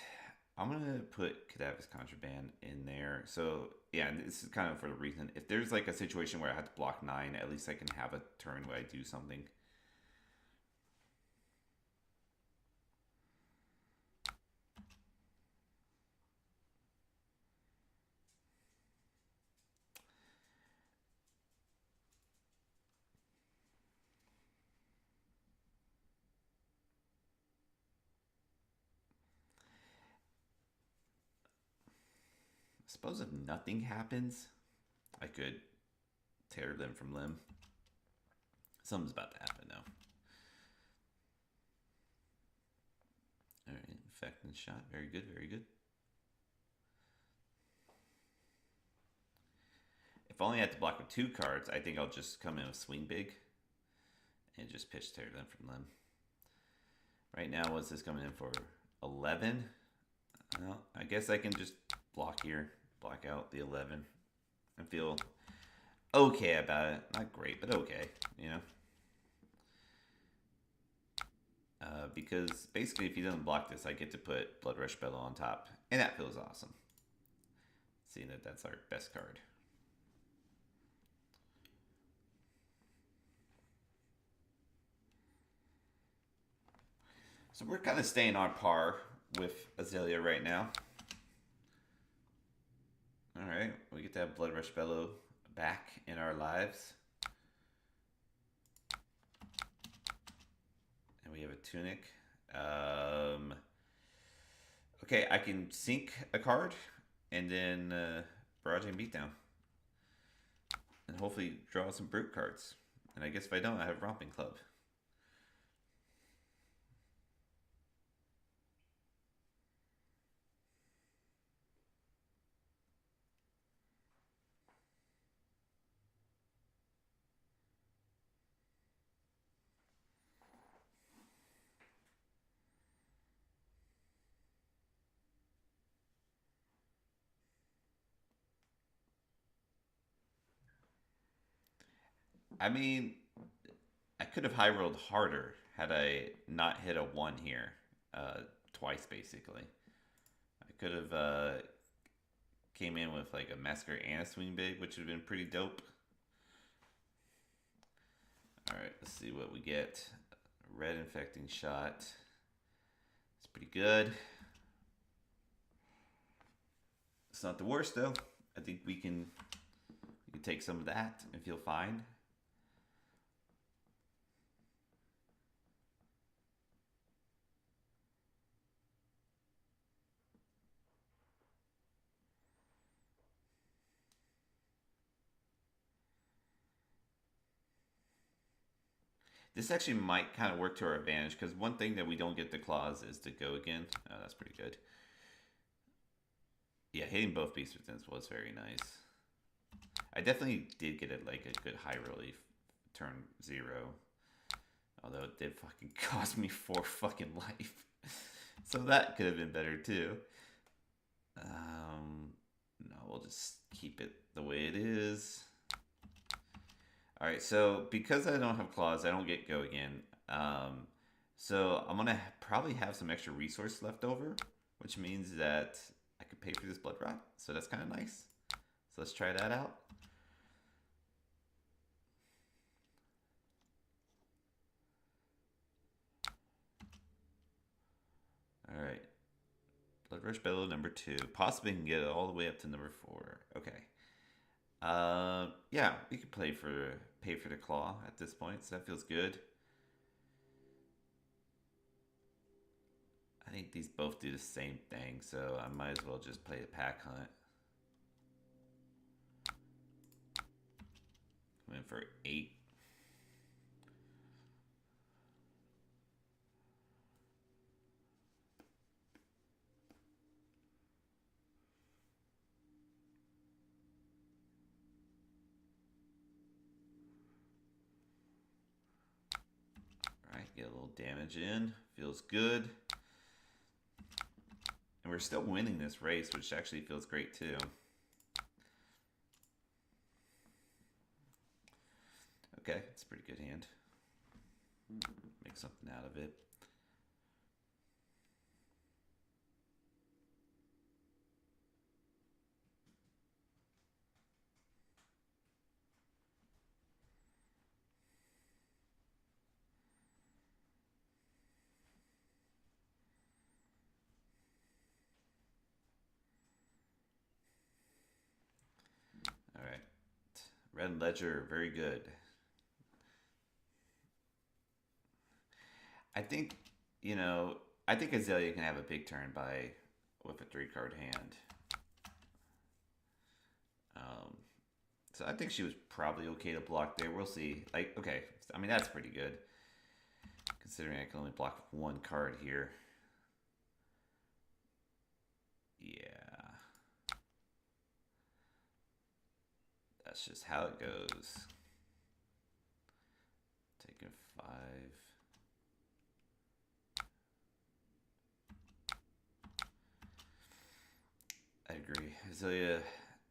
I'm gonna put Cadaver's Contraband in there. So yeah, and this is kind of for the reason if there's like a situation where I have to block 9, at least I can have a turn where I do something. I suppose if nothing happens, I could tear limb from limb. Something's about to happen now. All right, effect and shot. Very good, very good. If I only had to block with 2 cards, I think I'll just come in with swing big and just pitch tear limb from limb. Right now, what's this coming in for? 11? Well, I guess I can just block here, block out the 11, and feel okay about it. Not great, but okay, you know? Because basically, if he doesn't block this, I get to put Blood Rush Bellow on top, and that feels awesome. Seeing that that's our best card. So we're kind of staying on par with Azalea right now. Alright, we get to have Blood Rush Bellow back in our lives. And we have a Tunic. Okay, I can sink a card and then Barrage and Beatdown. And hopefully draw some Brute cards. And I guess if I don't, I have Romping Club. I mean, I could have high rolled harder had I not hit a 1 here. Twice, basically. I could have came in with like a massacre and a swing big, which would have been pretty dope. Alright, let's see what we get. Red infecting shot. It's pretty good. It's not the worst though. I think we can take some of that and feel fine. This actually might kind of work to our advantage because one thing that we don't get the claws is to go again. Oh, that's pretty good. Yeah, hitting both beast within was very nice. I definitely did get it like a good high relief turn 0. Although it did fucking cost me 4 fucking life. So that could have been better too. No, we'll just keep it the way it is. Alright, so because I don't have claws, I don't get go again. So I'm gonna probably have some extra resource left over, which means that I could pay for this blood rot. So that's kind of nice. So let's try that out. Alright. Blood Rush Bellow number 2. Possibly can get it all the way up to number 4. Okay. Yeah, we could pay for the claw at this point, so that feels good. I think these both do the same thing, so I might as well just play a pack hunt. Come in for 8. Alright, get a little damage in. Feels good. And we're still winning this race, which actually feels great too. Okay, it's a pretty good hand. Make something out of it. Alright. Red Ledger, very good. I think, I think Azalea can have a big turn with a 3-card hand. So I think she was probably okay to block there. We'll see. Like, okay, I mean that's pretty good, considering I can only block 1 card here. Yeah, that's just how it goes. Taking 5. I agree. Azalea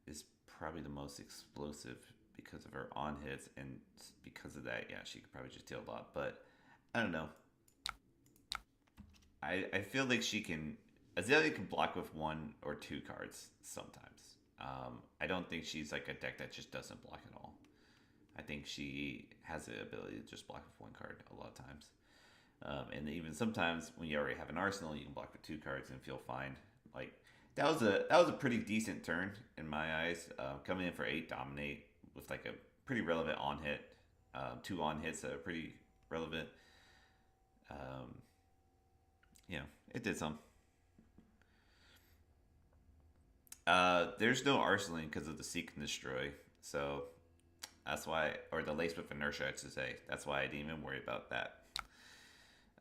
is probably the most explosive because of her on hits, and because of that, yeah, she could probably just deal a lot. But I don't know. I feel like Azalea can block with 1 or 2 cards sometimes. I don't think she's like a deck that just doesn't block at all. I think she has the ability to just block with 1 card a lot of times. And even sometimes when you already have an arsenal, you can block with 2 cards and feel fine. Like that was a pretty decent turn in my eyes. Coming in for 8 dominate with like a pretty relevant on hit, 2 on hits that are pretty relevant. It did some. There's no arsenal because of the seek and destroy, so that's why, or the lace with inertia, I should say. That's why I didn't even worry about that.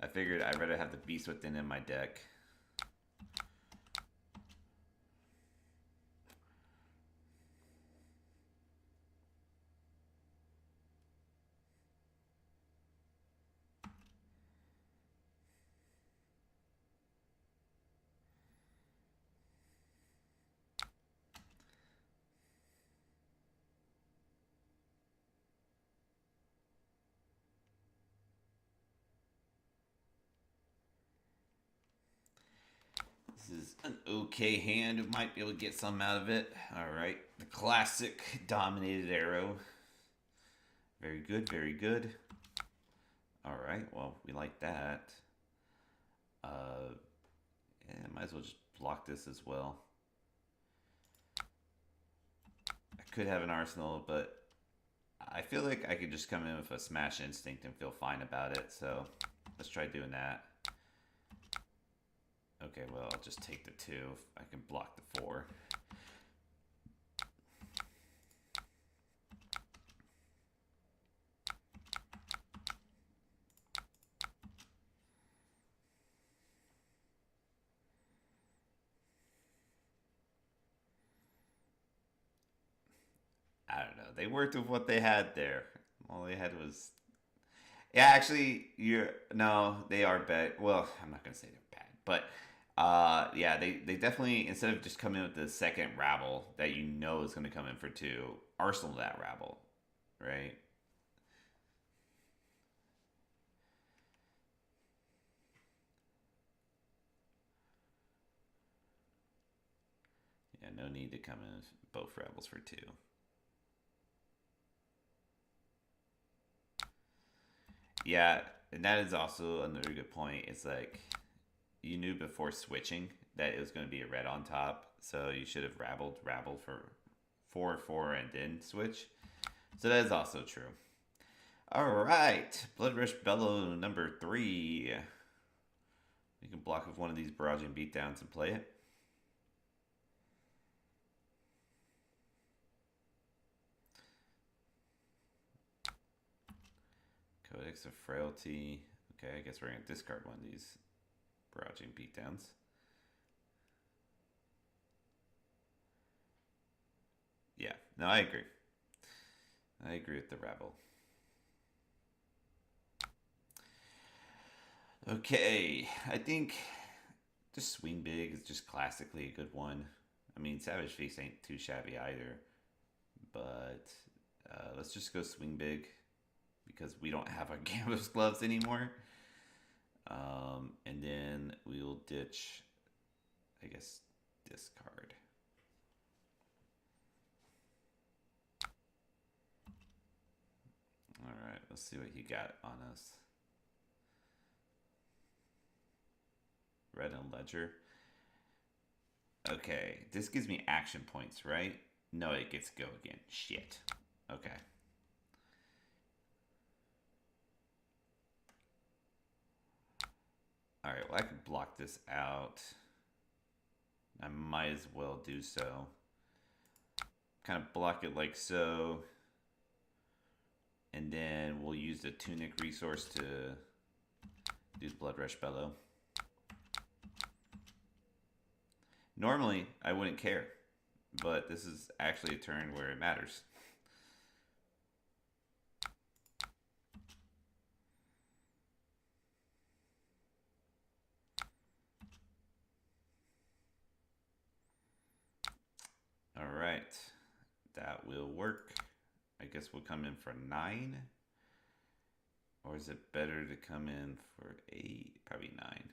I figured I'd rather have the beast within in my deck. This is an okay hand. We might be able to get some out of it. All right. The classic dominated arrow. Very good, very good. All right. Well, we like that. Yeah, might as well just block this as well. I could have an arsenal, but I feel like I could just come in with a smash instinct and feel fine about it. So let's try doing that. Okay, well, I'll just take the 2. I can block the 4. I don't know. They worked with what they had there. All they had was, yeah. Actually, you're no. They are bad. Well, I'm not gonna say they're bad, but yeah. They definitely, instead of just coming with the second rabble that you know is gonna come in for 2, arsenal that rabble, right? Yeah, no need to come in with both rebels for 2. Yeah, and that is also another good point. It's like you knew before switching that it was going to be a red on top, so you should have rabbled for 4 and then switch. So that is also true. All right, Blood Rush Bellow number 3. You can block with one of these barraging beatdowns and play it. Codex of Frailty. Okay, I guess we're going to discard one of these barraging beatdowns. Yeah, no, I agree. I agree with the rabble. Okay, I think just swing big is just classically a good one. I mean, Savage Face ain't too shabby either, but let's just go swing big because we don't have our Gambler's Gloves anymore. And then we'll ditch, I guess, discard. All right, let's see what he got on us. Red and Ledger. Okay, this gives me action points, right? No, it gets go again. Shit. Okay. All right, well, I can block this out. I might as well do so. Kind of block it like so. And then we'll use the Tunic resource to do the Blood Rush Bellow. Normally, I wouldn't care, but this is actually a turn where it matters. All right, that will work. I guess we'll come in for 9. Or is it better to come in for 8? Probably 9.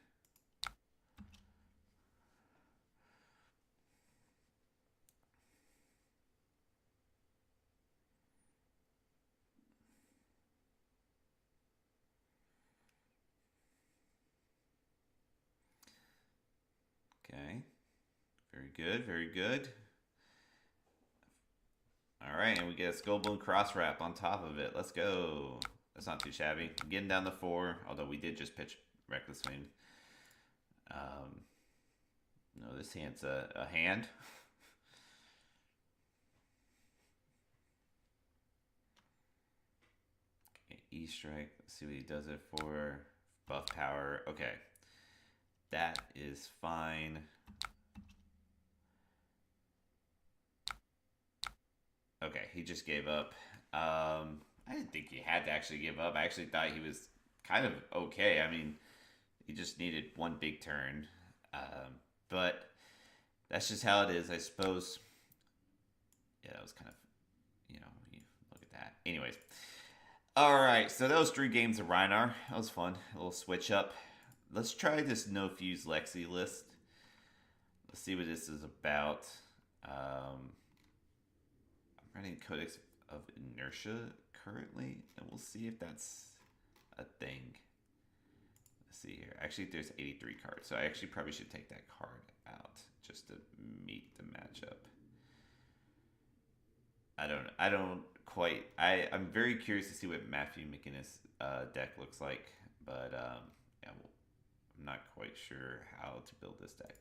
Okay. Very good, very good. All right, and we get a Skullbone Cross Wrap on top of it. Let's go. That's not too shabby. Getting down to 4, although we did just pitch Reckless Swing. No, this hand's a hand. Okay, E-Strike. Let's see what he does it for. Buff power. Okay. That is fine. Okay, he just gave up. I didn't think he had to actually give up. I actually thought he was kind of okay. I mean, he just needed one big turn. But that's just how it is, I suppose. Yeah, that was kind of, you look at that. Anyways. All right, so that was 3 games of Rhinar. That was fun. A little switch up. Let's try this no fuse Lexi list. Let's see what this is about. I'm running Codex of Inertia currently, and we'll see if that's a thing. Let's see here. Actually, there's 83 cards, so I actually probably should take that card out just to meet the matchup. I don't quite. I'm very curious to see what Matthew McInnes deck looks like, but yeah, well, I'm not quite sure how to build this deck.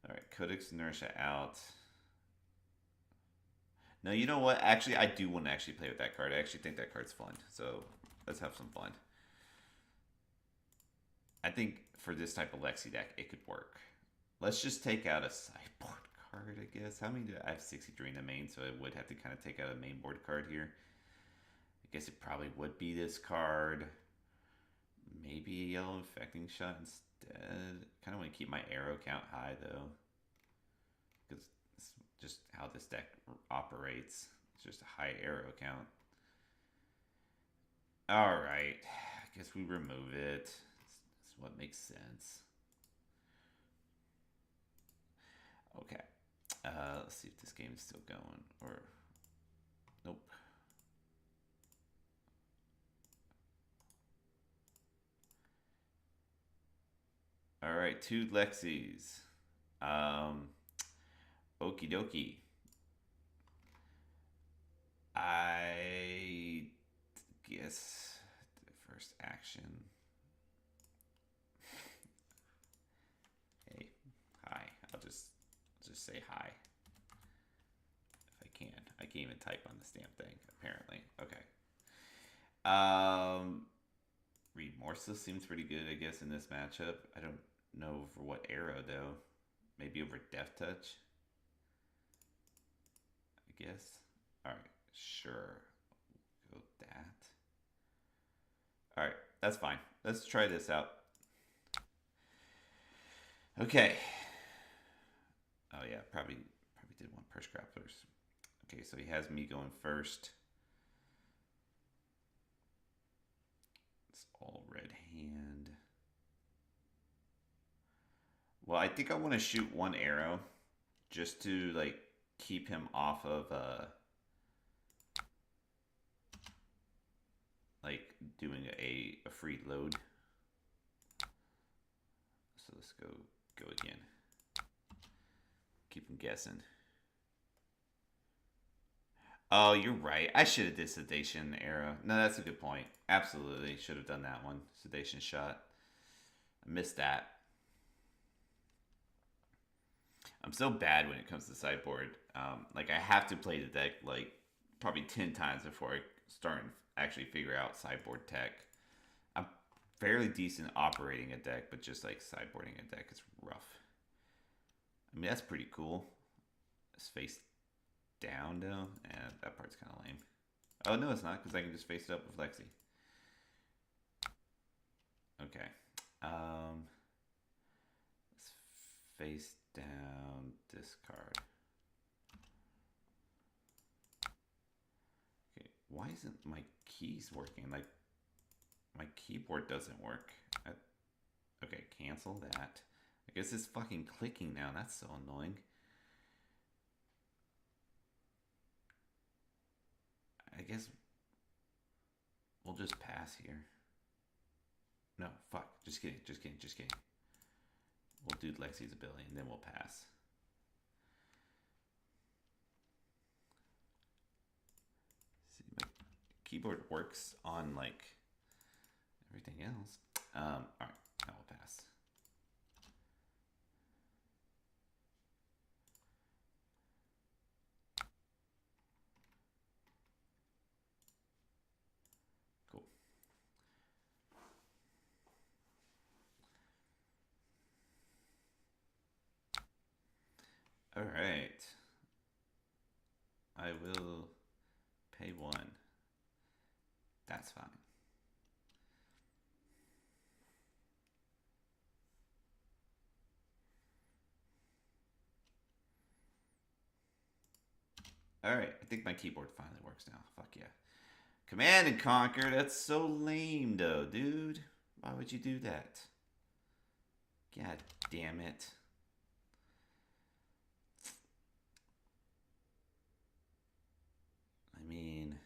All right, Codex Inertia out. No, you know what? Actually, I do want to actually play with that card. I actually think that card's fun. So let's have some fun. I think for this type of Lexi deck, it could work. Let's just take out a sideboard card, I guess. How many do I have? 63 in the main, so I would have to kind of take out a main board card here. I guess it probably would be this card. Maybe a yellow infecting shot instead. Kind of want to keep my arrow count high, though. Because it's just how this deck operates. It's just a high arrow count. Alright. I guess we remove it. That's what makes sense. Okay. Let's see if this game is still going. Or... Nope. Alright, 2 Lexis. Okie dokie. I guess the first action. Hey, hi. I'll just say hi. If I can. I can't even type on the stamp thing, apparently. Okay. Remorseless seems pretty good, I guess, in this matchup. I don't know for what arrow, though. Maybe over Death Touch? I guess. Alright, sure. Go with that. Alright, that's fine. Let's try this out. Okay. Oh yeah, probably did want Purse Grapplers. Okay, so he has me going first. It's all red hand. Well, I think I want to shoot one arrow just to like keep him off of like doing a free load. So let's go again. Keep him guessing. Oh, you're right. I should have did Sedation arrow. No, that's a good point. Absolutely. Should have done that one. Sedation shot. I missed that. I'm so bad when it comes to sideboard. Like, I have to play the deck, like, probably 10 times before I start and actually figure out sideboard tech. I'm fairly decent operating a deck, but just, like, sideboarding a deck is rough. I mean, that's pretty cool. It's face down, though. And that part's kind of lame. Oh, no, it's not, because I can just face it up with Lexi. Okay. Let's face down this card. Okay, why isn't my keys working? Like, my keyboard doesn't work. Okay, cancel that. I guess it's fucking clicking now. That's so annoying. I guess we'll just pass here. No, fuck. Just kidding. We'll do Lexi's ability and then we'll pass. See, my keyboard works on like everything else. Alright, now we'll pass. Cool. Alright. I will pay 1. That's fine. Alright, I think my keyboard finally works now. Fuck yeah. Command and Conquer, that's so lame though, dude. Why would you do that? God damn it. I mean,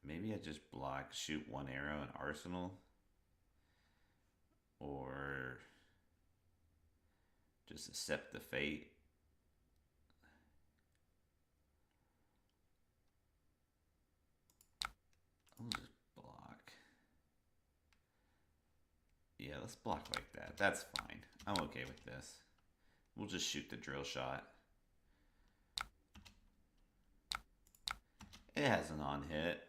maybe I just block, shoot one arrow in Arsenal, or just accept the fate. I'll just block. Yeah, let's block like that. That's fine. I'm okay with this. We'll just shoot the drill shot. It has an on hit.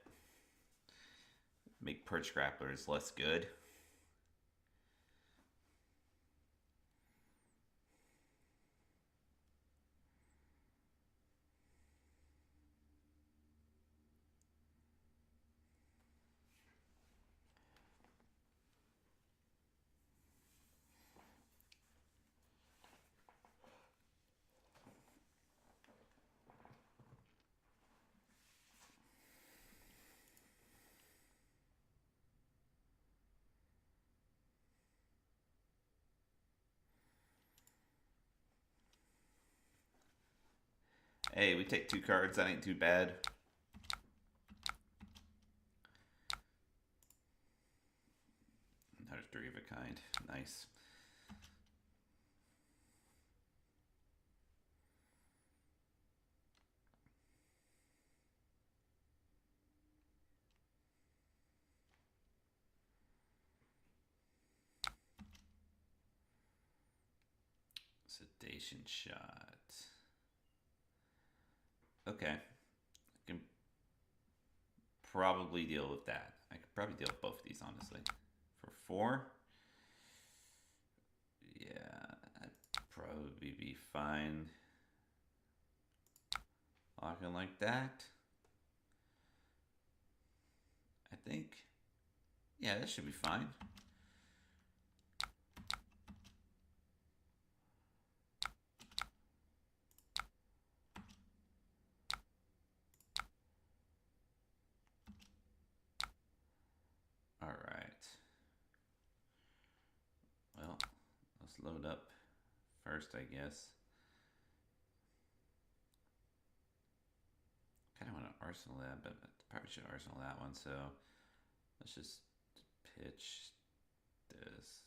Make perch grapplers less good. Hey, we take 2 cards. That ain't too bad. Another 3 of a kind. Nice. Sedation shot. Okay. I can probably deal with that. I could probably deal with both of these, honestly. For 4? Yeah, I'd probably be fine. Locking like that. I think. Yeah, that should be fine. All right. Well, let's load up first, I guess. Kind of want to arsenal that, but probably should arsenal that one. So let's just pitch this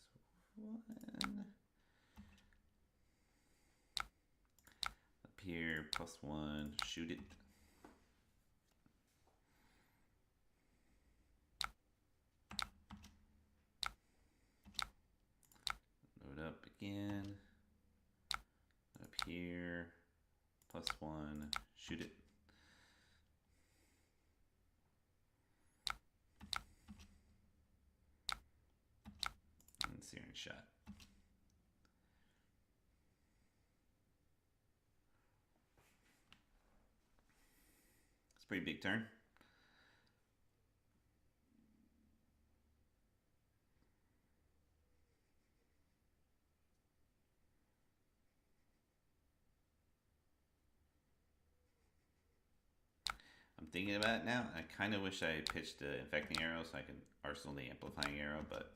one up here. +1. Shoot it. Load up again. Up here. +1. Shoot it. And searing shot. It's a pretty big turn. I'm thinking about it now. I kind of wish I pitched the infecting arrow so I could arsenal the amplifying arrow, but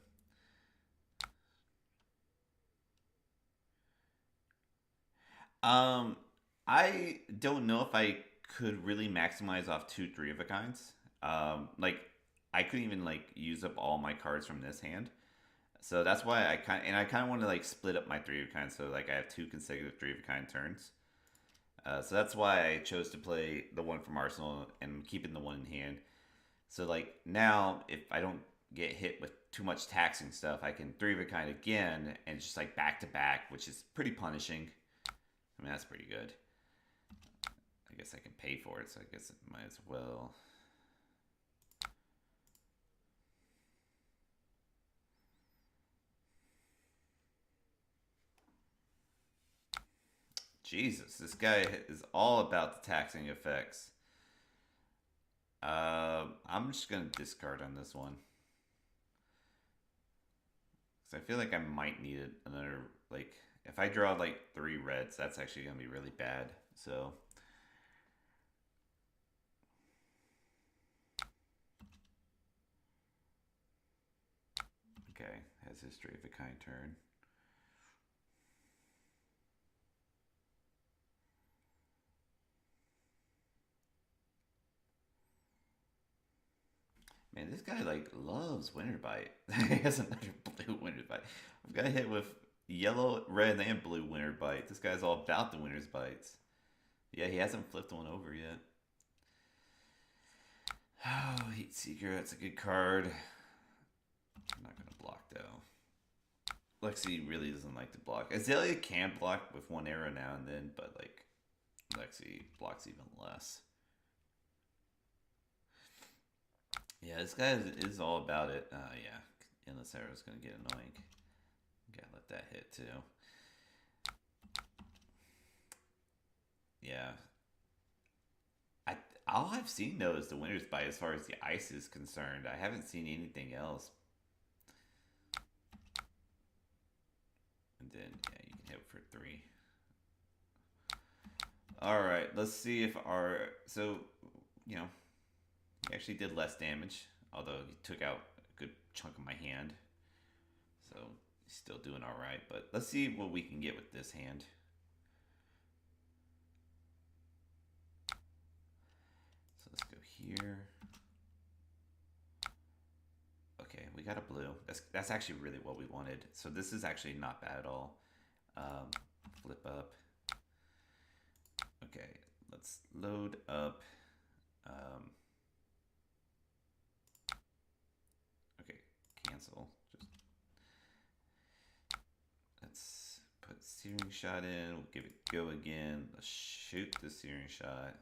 I don't know if I could really maximize off 2 3 of a kinds. Like I couldn't even like use up all my cards from this hand. So that's why I kind of want to like split up my 3 of a kind so like I have 2 consecutive 3 of a kind turns. So that's why I chose to play the one from Arsenal and keeping the one in hand. So like now, if I don't get hit with too much taxing stuff, I can 3 of a kind again and just like back to back, which is pretty punishing. I mean that's pretty good. I guess I can pay for it, so I guess it might as well. Jesus, this guy is all about the taxing effects. I'm just gonna discard on this one. Because I feel like I might need another, like, if I draw like 3 reds, that's actually gonna be really bad. So, okay, has history of a kind turn. Man, this guy like loves Winter Bite. He has another blue Winter Bite. I've got hit with yellow, red, and blue Winter Bite. This guy's all about the Winter's Bites. Yeah, he hasn't flipped one over yet. Oh, Heat Seeker, that's a good card. I'm not gonna block though. Lexi really doesn't like to block. Azalea can block with one arrow now and then, but like Lexi blocks even less. Yeah, this guy is all about it. Yeah, endless arrow is gonna get annoying. Gotta let that hit too. Yeah, I all I've seen though is the Winter's Bite as far as the ice is concerned. I haven't seen anything else. And then yeah, you can hit for 3. All right, let's see if our you know he actually did less damage, although he took out a good chunk of my hand. So he's still doing all right. But let's see what we can get with this hand. So let's go here. Okay, we got a blue. That's actually really what we wanted. So this is actually not bad at all. Flip up. Okay, let's load up. Okay, cancel. Just let's put searing shot in. We'll give it go again. Let's shoot the searing shot.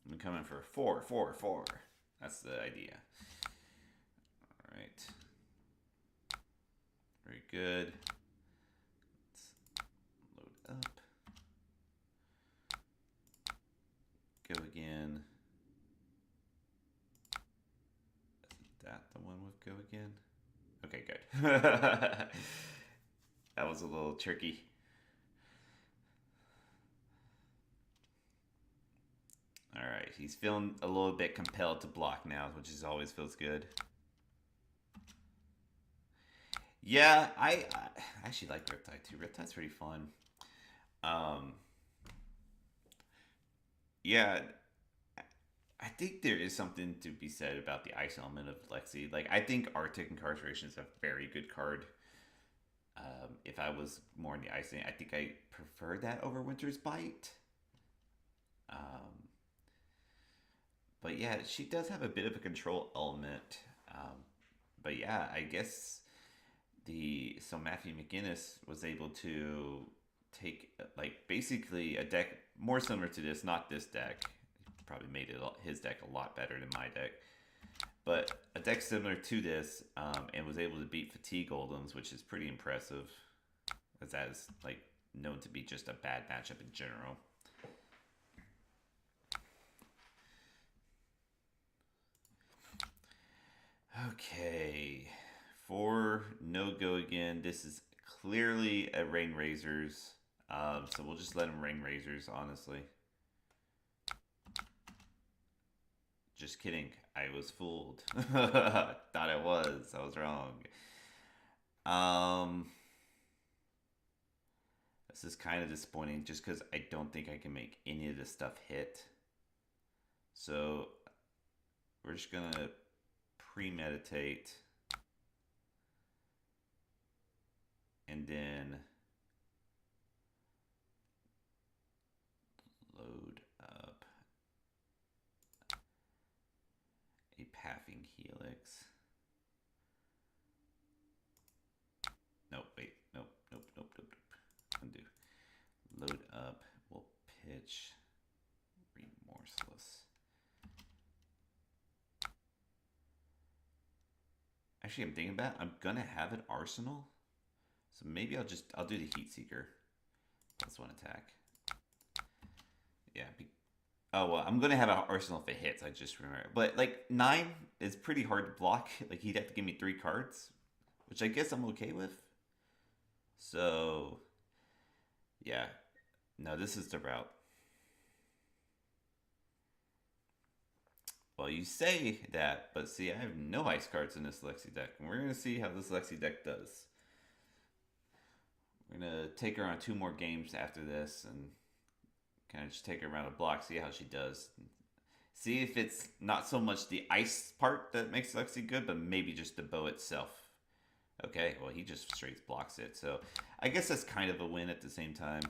I'm coming for 4, 4, 4. That's the idea. All right. Very good. Let's load up. Go again. Is that the one with go again? Okay, good. That was a little tricky. All right, he's feeling a little bit compelled to block now, which is always feels good. Yeah, I actually like Riptide too. Riptide's pretty fun. Um, yeah, I think there is something to be said about the ice element of Lexi. Like, I think Arctic Incarceration is a very good card. If I was more in the icing, I think I prefer that over Winter's Bite. Um, but yeah, she does have a bit of a control element. But yeah, I guess Matthew McGinnis was able to take like basically a deck more similar to this, not this deck. He probably made his deck a lot better than my deck, but a deck similar to this, and was able to beat Fatigue Golems, which is pretty impressive, as that is like known to be just a bad matchup in general. Okay, for no go again. This is clearly a Rain Razors, so we'll just let him Rain Razors. Honestly, just kidding. I was fooled. Thought I was. I was wrong. Um, this is kind of disappointing, just because I don't think I can make any of this stuff hit. So we're just gonna premeditate. And then load up a Pathing Helix. Nope, wait, nope. Undo. Load up, we'll pitch Remorseless. Actually, I'm thinking about it. I'm gonna have an Arsenal. So maybe I'll do the Heat Seeker. Plus 1 attack. Yeah. Oh well, I'm gonna have an Arsenal if it hits. I just remember, but like 9 is pretty hard to block. Like he'd have to give me 3 cards, which I guess I'm okay with. So yeah, no, this is the route. Well, you say that, but see, I have no ice cards in this Lexi deck, and we're gonna see how this Lexi deck does. We're gonna take her on 2 more games after this, and kind of just take her around the block, see how she does. See if it's not so much the ice part that makes Lexi good, but maybe just the bow itself. Okay, well, he just straight blocks it. So I guess that's kind of a win at the same time.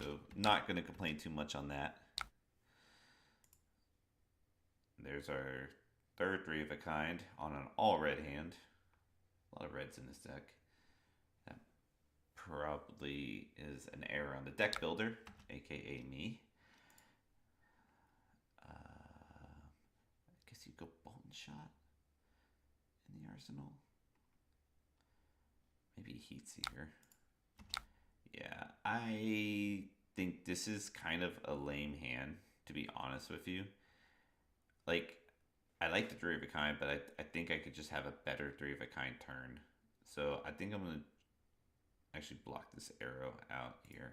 So not going to complain too much on that. There's our third 3 of a kind on an all red hand. A lot of reds in this deck. That probably is an error on the deck builder, aka me. I guess you go Bolton Shot in the arsenal. Maybe Heatseeker. Yeah, I think this is kind of a lame hand, to be honest with you. Like, I like the 3 of a kind, but I think I could just have a better 3 of a kind turn. So I think I'm going to actually block this arrow out here.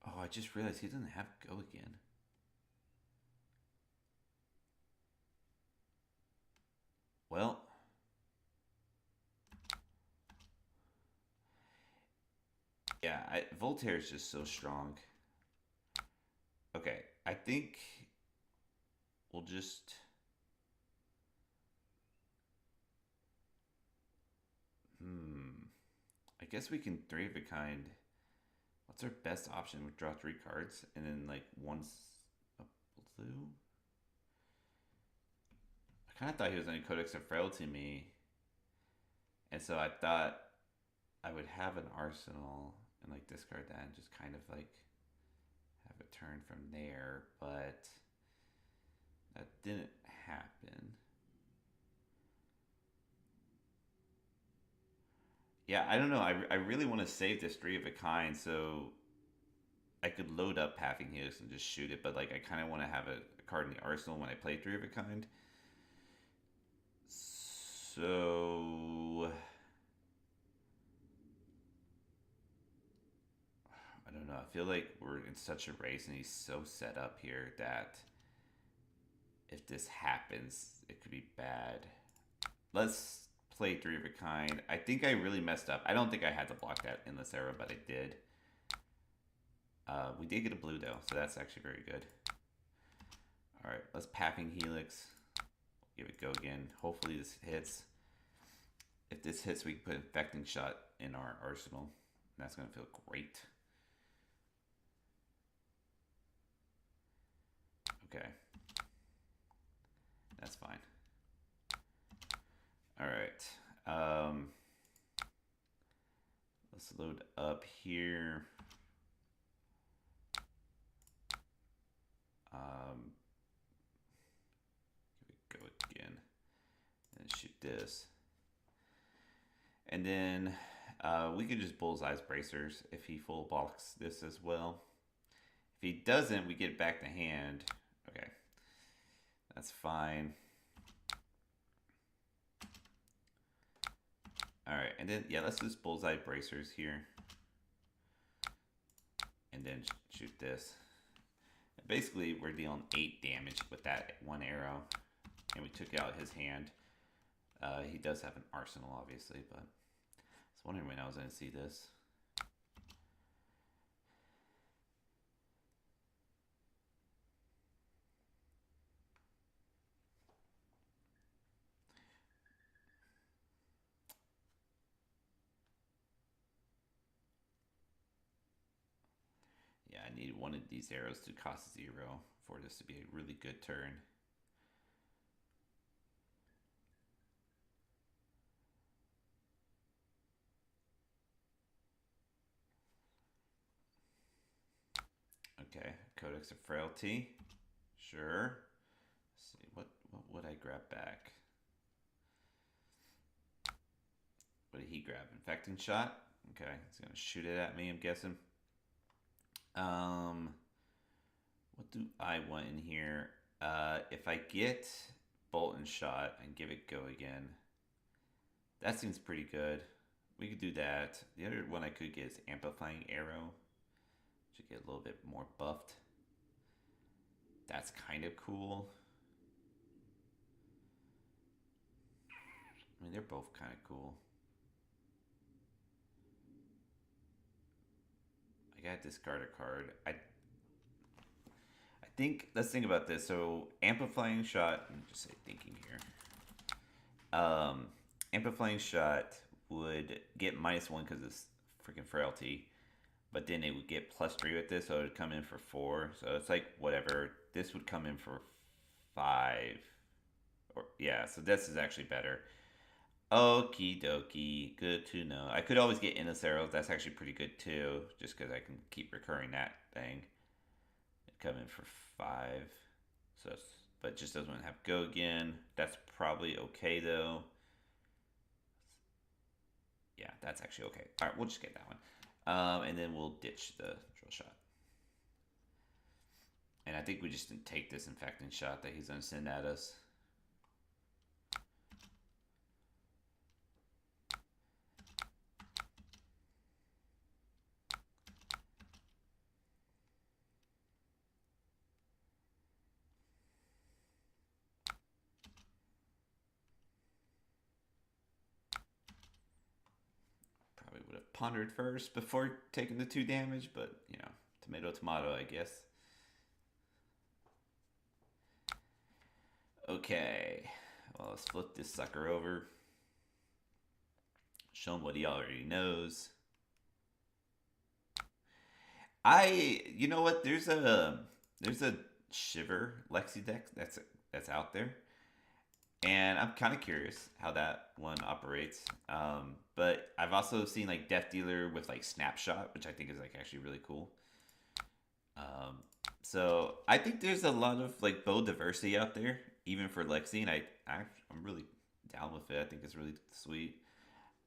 Oh, I just realized he doesn't have go again. Well, yeah, Voltaire is just so strong. Okay, I think we'll just... I guess we can 3 of a kind. What's our best option? We draw 3 cards and then like one's a blue. I kind of thought he was going to Codex of Frailty me. And so I thought I would have an arsenal and like discard that and just kind of like have a turn from there, but that didn't happen. Yeah, I don't know. I really want to save this 3 of a kind so I could load up Pathing Helix and just shoot it, but like I kind of want to have a card in the arsenal when I play 3 of a kind. So I don't know. I feel like we're in such a race and he's so set up here that if this happens, it could be bad. Let's play 3 of a kind. I think I really messed up. I don't think I had to block that Endless Arrow, but I did. We did get a blue though, so that's actually very good. Alright, let's Pathing Helix. Give it go again. Hopefully this hits. If this hits, we can put Infecting Shot in our arsenal. That's going to feel great. Okay. That's fine. Alright. Let's load up here. Give it go again. And shoot this. And then we could just Bullseye's Bracers if he full blocks this as well. If he doesn't, we get back to hand. Okay. That's fine. Alright, and then, yeah, let's just Bullseye Bracers here. And then shoot this. And basically, we're dealing 8 damage with that 1 arrow. And we took out his hand. He does have an arsenal, obviously, but I was wondering when I was going to see this. Yeah, I need one of these arrows to cost 0 for this to be a really good turn. Okay, Codex of Frailty. Sure. Let's see, what would I grab back? What did he grab? Infecting Shot? Okay, he's gonna shoot it at me, I'm guessing. What do I want in here? If I get Bolt and Shot and give it go again, that seems pretty good. we could do that. The other one I could get is Amplifying Arrow. Should get a little bit more buffed. That's kind of cool. I mean, they're both kind of cool. I gotta discard a card. I think, let's think about this. So, Amplifying Shot, let me just say thinking here. Amplifying Shot would get -1 because it's freaking Frailty. But then it would get +3 with this, so it would come in for 4. So it's like whatever. This would come in for 5. Or yeah, so this is actually better. Okie dokie, good to know. I could always get Endless Arrows. That's actually pretty good too, just because I can keep recurring that thing. It come in for 5. So, but it just doesn't have Go again. That's probably okay though. Yeah, that's actually okay. All right, we'll just get that one. And then we'll ditch the Drill Shot. And I think we just didn't take this Infecting Shot that he's going to send at us. Probably would have pondered first before taking the 2 damage, but, you know, tomato, tomato, I guess. Okay, well, let's flip this sucker over. Show him what he already knows. You know what? There's a Shiver Lexi deck that's out there, and I'm kind of curious how that one operates. But I've also seen like Death Dealer with like Snapshot, which I think is like actually really cool. So I think there's a lot of like bow diversity out there, even for Lexi, and I'm really down with it. I think it's really sweet.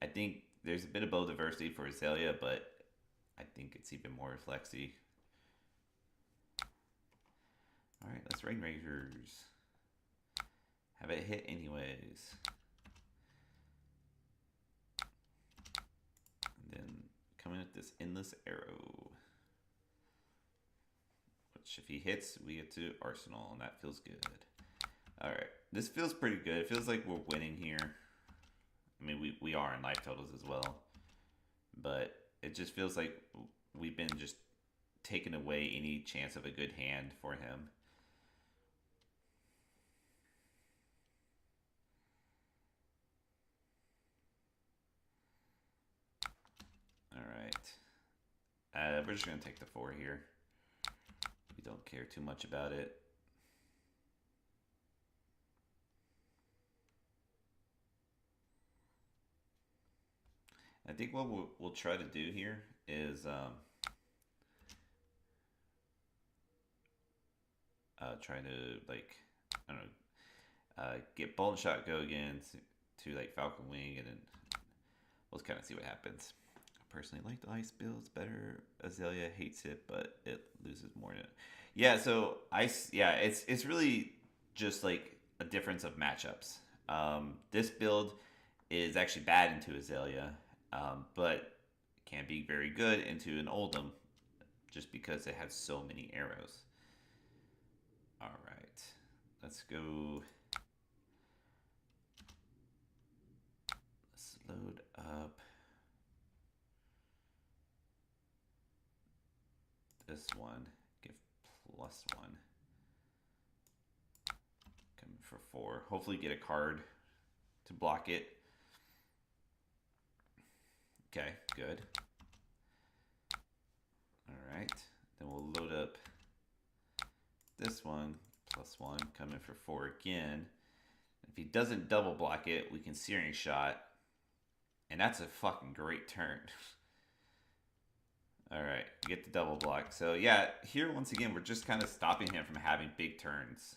I think there's a bit of bow diversity for Azalea, but I think it's even more with Lexi. All right, let's Rain Razors. Have it hit anyways. And then come in with this Endless Arrow. Which if he hits, we get to Arsenal, and that feels good. Alright, this feels pretty good. It feels like we're winning here. I mean, we are in life totals as well. But it just feels like we've been just taking away any chance of a good hand for him. Alright. We're just going to take the 4 here. We don't care too much about it. I think what we'll try to do here is try to, like, I don't know, get Bolt Shot go again to like Falcon Wing, and then we'll kind of see what happens. I personally like the ice builds better. Azalea hates it, but it loses more than it. Yeah, so ice, yeah, it's really just like a difference of matchups. This build is actually bad into Azalea, but can be very good into an Oldhim just because it has so many arrows. All right, let's go. Let's load up this one. Give +1. Come for 4. Hopefully get a card to block it. Okay, good. Alright, then we'll load up this one, +1, come in for 4 again. If he doesn't double block it, we can Searing Shot. And that's a fucking great turn. Alright, get the double block. So yeah, here once again, we're just kind of stopping him from having big turns.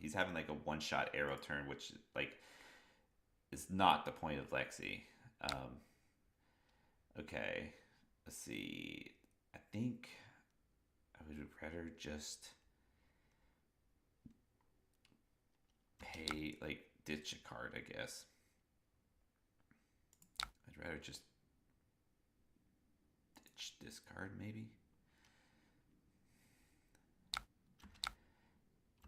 He's having like a one-shot arrow turn, which like is not the point of Lexi. Okay, let's see. I think I would rather just pay, like, ditch a card, I guess. I I'd rather just ditch this card, maybe.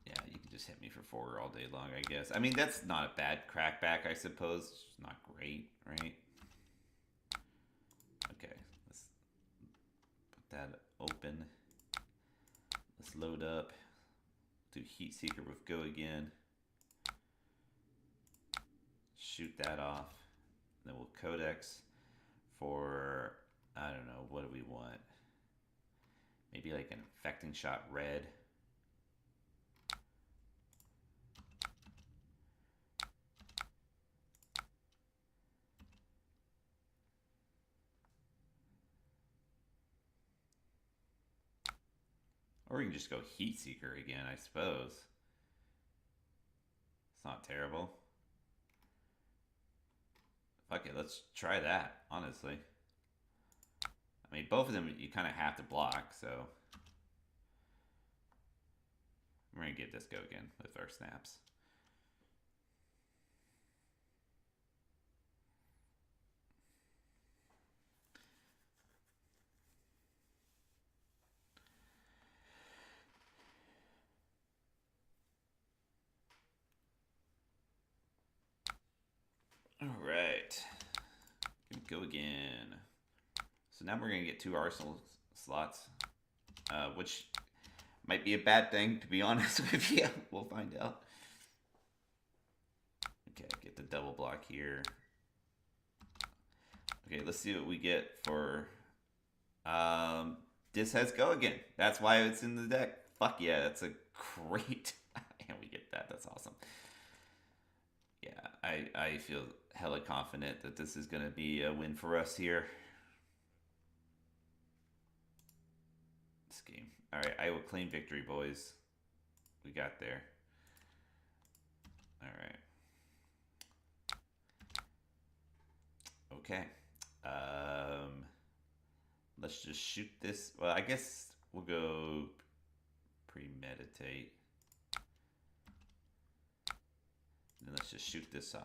Yeah, you can just hit me for 4 all day long, I guess. I mean, that's not a bad crackback, I suppose. It's not great, right? Okay, let's put that open. Let's load up. Do Heat Seeker with Go again. Shoot that off. Then we'll Codex for, I don't know, what do we want? Maybe like an Infecting Shot red. Or we can just go Heat Seeker again, I suppose. It's not terrible. Fuck it, let's try that, honestly. I mean, both of them you kind of have to block, so... We're going to get this go again with our snaps. All right. Go again. So now we're going to get 2 Arsenal slots, which might be a bad thing, to be honest with you. We'll find out. Okay, get the double block here. Okay, let's see what we get for... this has Go again. That's why it's in the deck. Fuck yeah, that's a great... and we get that. That's awesome. Yeah, I feel hella confident that this is going to be a win for us here. This game. All right, I will claim victory, boys. We got there. All right. Okay. Let's just shoot this. Well, I guess we'll go premeditate. Then let's just shoot this off.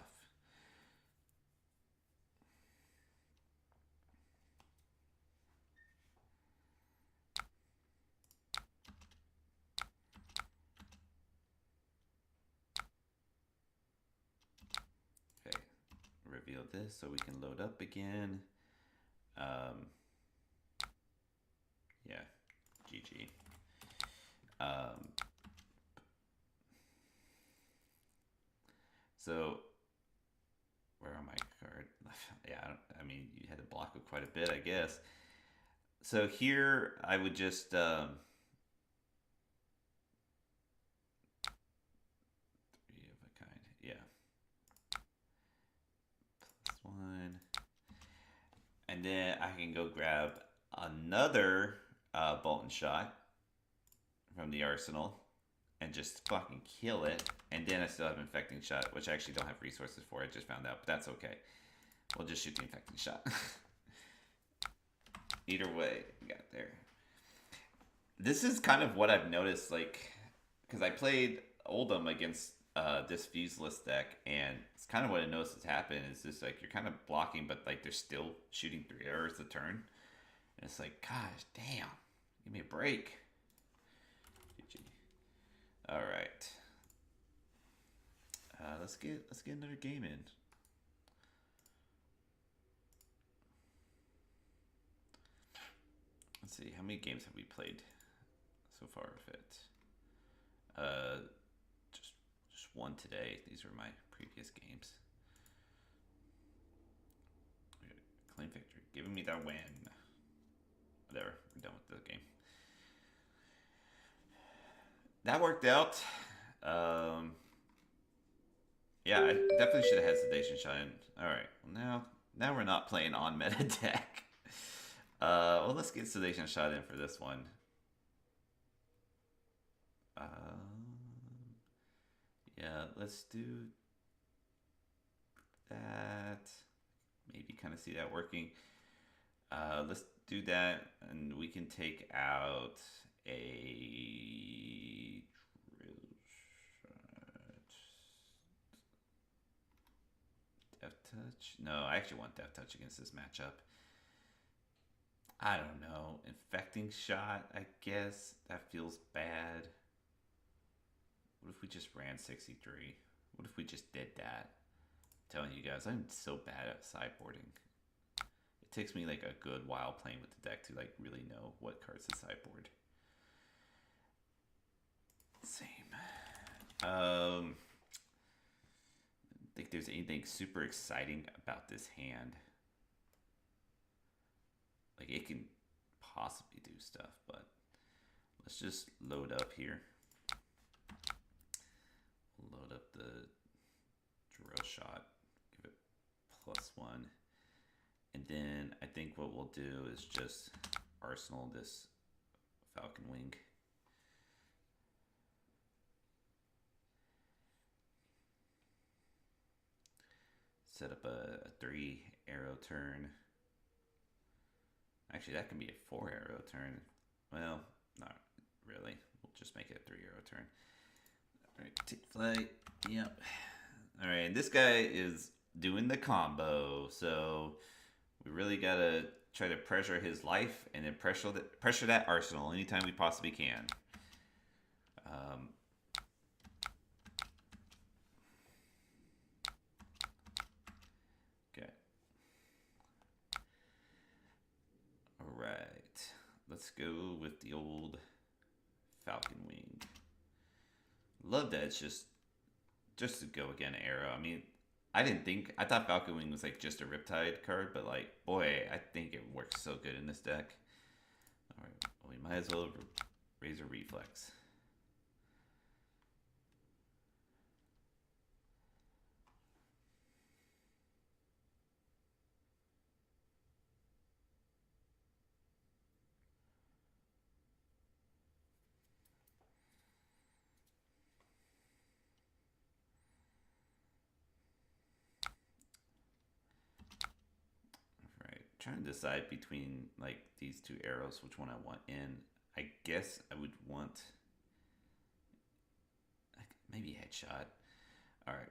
Okay, reveal this so we can load up again. Yeah, GG. So, where are my cards? Yeah, I mean, you had to block it quite a bit, I guess. So here, I would just... three of a kind, yeah. +1. And then I can go grab another Bolt and Shot from the arsenal and just fucking kill it. And then I still have Infecting Shot, which I actually don't have resources for. I just found out, but that's okay. We'll just shoot the Infecting Shot. Either way, we got there. This is kind of what I've noticed, like, because I played Oldham against this Fuseless deck, and it's kind of what I noticed has happened is just like you're kind of blocking, but like they're still shooting 3 arrows a turn. And it's like, gosh, damn, give me a break. GG. All right, let's get another game in. Let's see, how many games have we played so far with it? Just one today. These are my previous games. Claim victory, giving me that win. Whatever, we're done with the game. That worked out. Yeah, I definitely should have had Sedation Shot in. Alright, well now we're not playing on meta deck. Well, let's get Sedation Shot in for this one. Yeah, let's do that. Maybe kind of see that working. Let's do that, and we can take out a drill shot. Touch? No, I actually want Death Touch against this matchup. I don't know. Infecting Shot, I guess. That feels bad. What if we just ran 63? What if we just did that? I'm telling you guys, I'm so bad at sideboarding. It takes me like a good while playing with the deck to like really know what cards to sideboard. Same. Think there's anything super exciting about this hand. Like it can possibly do stuff, but let's just load up here. Load up the drill shot, give it +1. And then I think what we'll do is just arsenal this Falcon Wing. Set up a 3 arrow turn. Actually, that can be a 4 arrow turn. Well, not really. We'll just make it a 3 arrow turn. Alright, take flight. Yep. Alright, and this guy is doing the combo, so we really gotta try to pressure his life and then pressure that arsenal anytime we possibly can. Okay. Alright. Let's go with the old Falcon Wing. Love that it's just to go again arrow. I mean, I thought Falcon Wing was like just a Riptide card, but like, boy, I think it works so good in this deck. Alright, well, we might as well raise a reflex. Right, trying to decide between like these two arrows, which one I want in. I guess I would want maybe headshot. All right.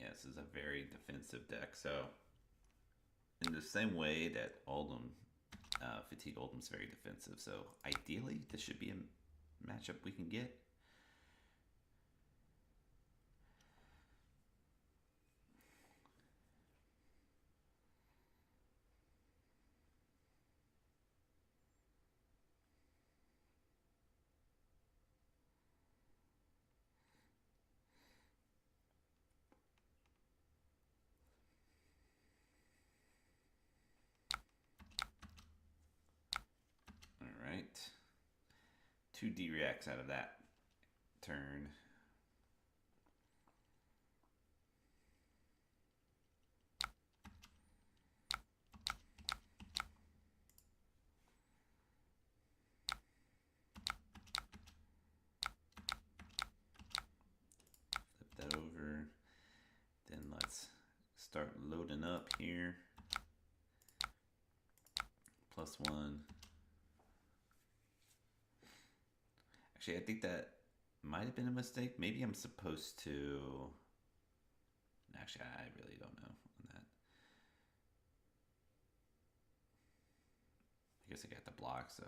Yeah, this is a very defensive deck. So, in the same way that Oldham, Fatigue Oldham's very defensive. So, ideally, this should be a matchup we can get. All right. 2 D reacts out of that turn. Flip that over. Then let's start loading up here. +1. Actually, I think that might have been a mistake. Maybe I'm supposed to. Actually, I really don't know on that. I guess I got the block, so.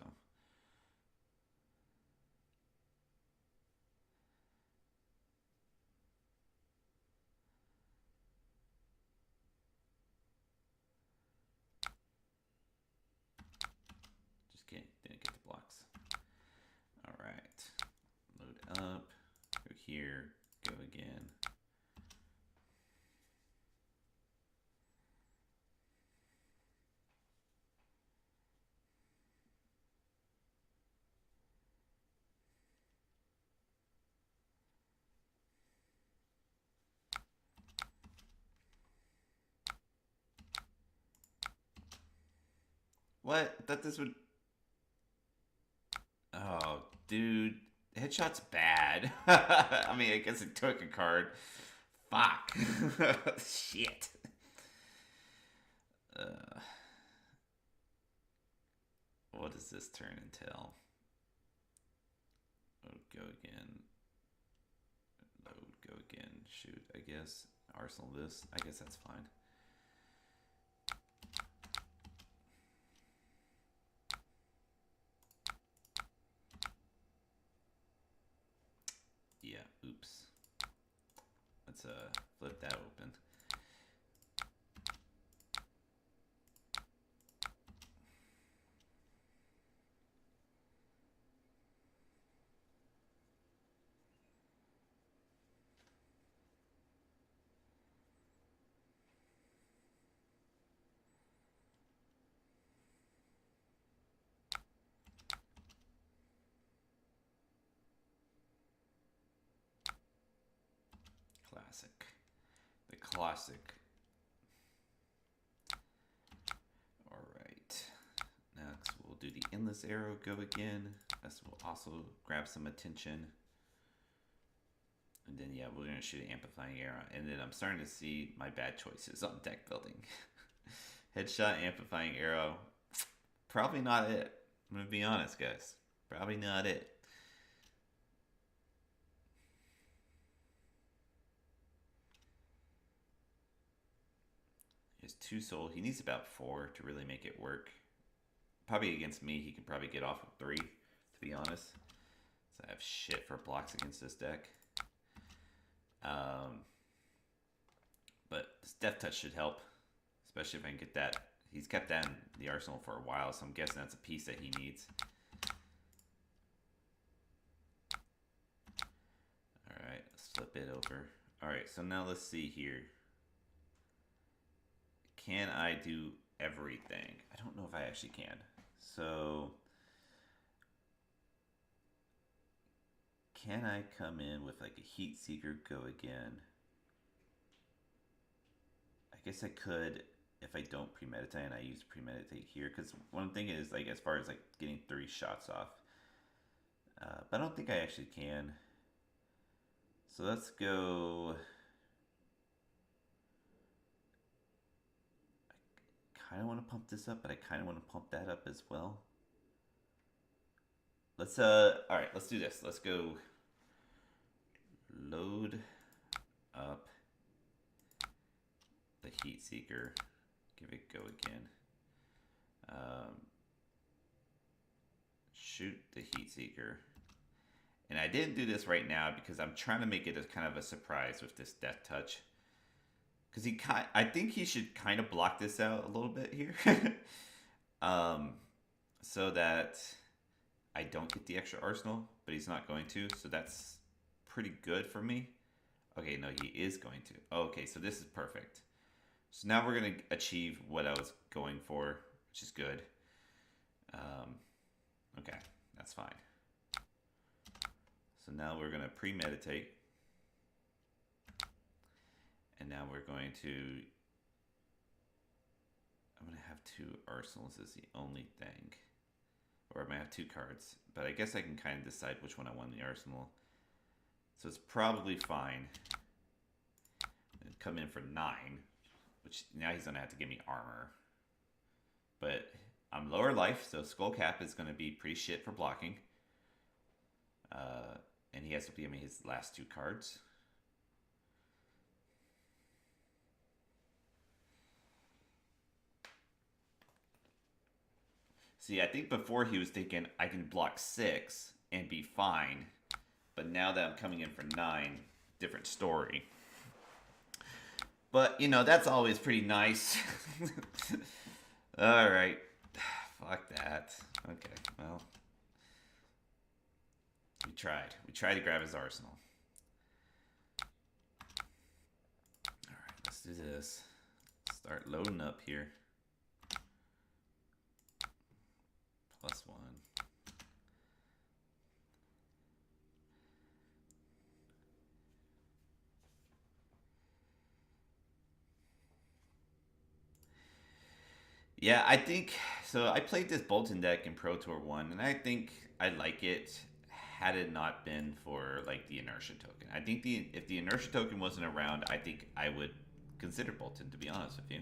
Just didn't get the blocks. All right. Load up. Go here. Go again. What? I thought this would. Oh, dude. Headshot's bad. I mean, I guess it took a card. Fuck. Shit. Uh, what does this turn entail? Load, go again. Load, go again. Shoot, I guess. Arsenal this. I guess that's fine. Yeah, oops. Let's flip that open. Classic. The classic. Alright. Next, we'll do the endless arrow go again. This will also grab some attention. And then, yeah, we're going to shoot an amplifying arrow. And then I'm starting to see my bad choices on deck building. Headshot, amplifying arrow. Probably not it. I'm going to be honest, guys. Probably not it. He has 2 soul. He needs about 4 to really make it work. Probably against me, he could probably get off with 3, to be honest. So I have shit for blocks against this deck. But this Death Touch should help, especially if I can get that. He's kept that in the arsenal for a while, so I'm guessing that's a piece that he needs. Alright, let's flip it over. Alright, so now let's see here. Can I do everything? I don't know if I actually can. So, can I come in with like a Heat Seeker go again? I guess I could if I don't premeditate and I use premeditate here, because one thing is, like, as far as like getting 3 shots off, but I don't think I actually can. So let's go. I kind of want to pump this up, but I kind of want to pump that up as well. Let's all right, let's do this. Let's go load up the Heat Seeker. Give it go again. Shoot the Heat Seeker. And I didn't do this right now because I'm trying to make it as kind of a surprise with this Death Touch. Because I think he should kind of block this out a little bit here. So that I don't get the extra arsenal, but he's not going to. So that's pretty good for me. Okay, no, he is going to. Okay, so this is perfect. So now we're going to achieve what I was going for, which is good. Okay, that's fine. So now we're going to premeditate. And now we're going to... I'm going to have 2 arsenals is the only thing. Or I might have 2 cards. But I guess I can kind of decide which one I want in the arsenal. So it's probably fine. And come in for 9. Which now he's going to have to give me armor. But I'm lower life, so Skull Cap is going to be pretty shit for blocking. And he has to give me his last 2 cards. See, I think before he was thinking I can block 6 and be fine. But now that I'm coming in for 9, different story. But, you know, that's always pretty nice. Alright. Fuck that. Okay, well. We tried. We tried to grab his arsenal. Alright, let's do this. Start loading up here. +1. Yeah, I think So I played this Bolton deck in Pro Tour 1, and I think I like it had it not been for like the inertia token. I think the if the inertia token wasn't around, I think I would consider Bolton, to be honest with you.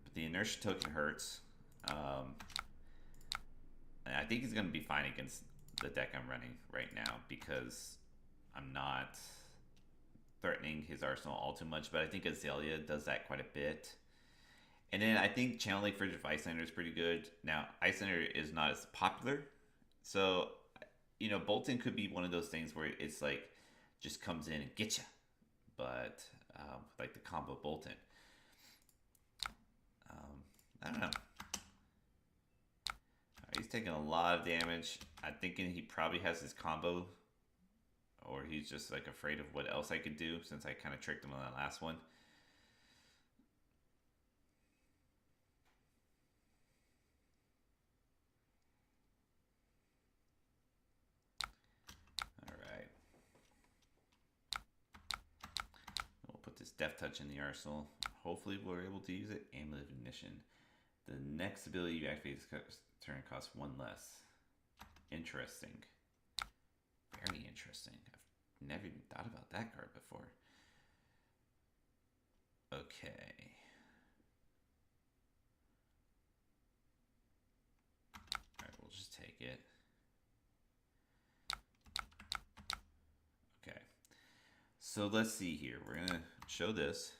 But the inertia token hurts. Um, and I think he's going to be fine against the deck I'm running right now because I'm not threatening his arsenal all too much, but I think Azalea does that quite a bit. And then I think channeling Frigid Icelander is pretty good. Now, Icelander is not as popular, so Bolton could be one of those things where it's like just comes in and gets you, but like the combo Bolton, I don't know. He's taking a lot of damage. I'm thinking he probably has his combo, or he's just like afraid of what else I could do since I kind of tricked him on that last one. All right. We'll put this Death Touch in the arsenal. Hopefully we're able to use it. Amulet of Ignition. The next ability you activate this turn costs one less. Interesting. Very interesting. I've never even thought about that card before. Okay. Alright, we'll just take it. Okay. So let's see here. We're going to show this.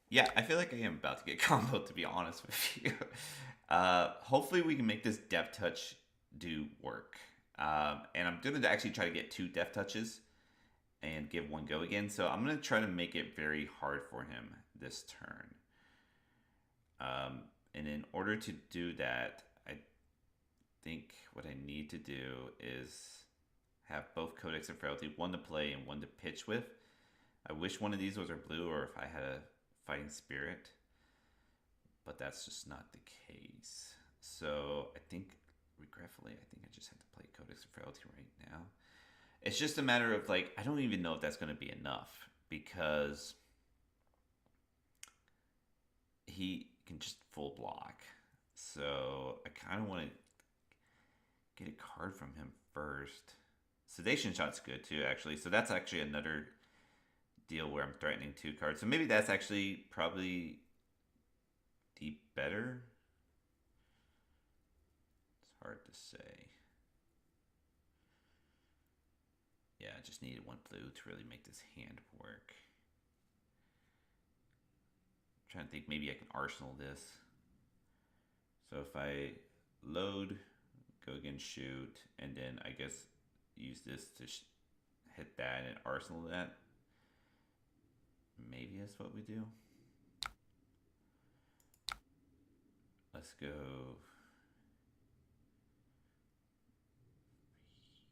Yeah, I feel like I am about to get comboed, to be honest with you. Hopefully we can make this Death Touch do work. And I'm going to actually try to get 2 Death Touches and give one go again. So I'm going to try to make it very hard for him this turn. And in order to do that, I think what I need to do is have both Codex of Frailty, one to play and one to pitch with. I wish one of these was a blue, or if I had a Fighting Spirit, but that's just not the case. So I think, regretfully, I think I just have to play Codex of Frailty right now. It's just a matter of like, I don't even know if that's going to be enough because he can just full block. So I kind of want to get a card from him first. Sedation Shot's good too, actually. So that's actually another deal where I'm threatening 2 cards. So maybe that's actually probably the better. It's hard to say. Yeah, I just needed 1 blue to really make this hand work. I'm trying to think, maybe I can arsenal this. So if I load, go again, shoot, and then I guess use this to hit that and arsenal that. Maybe that's what we do. Let's go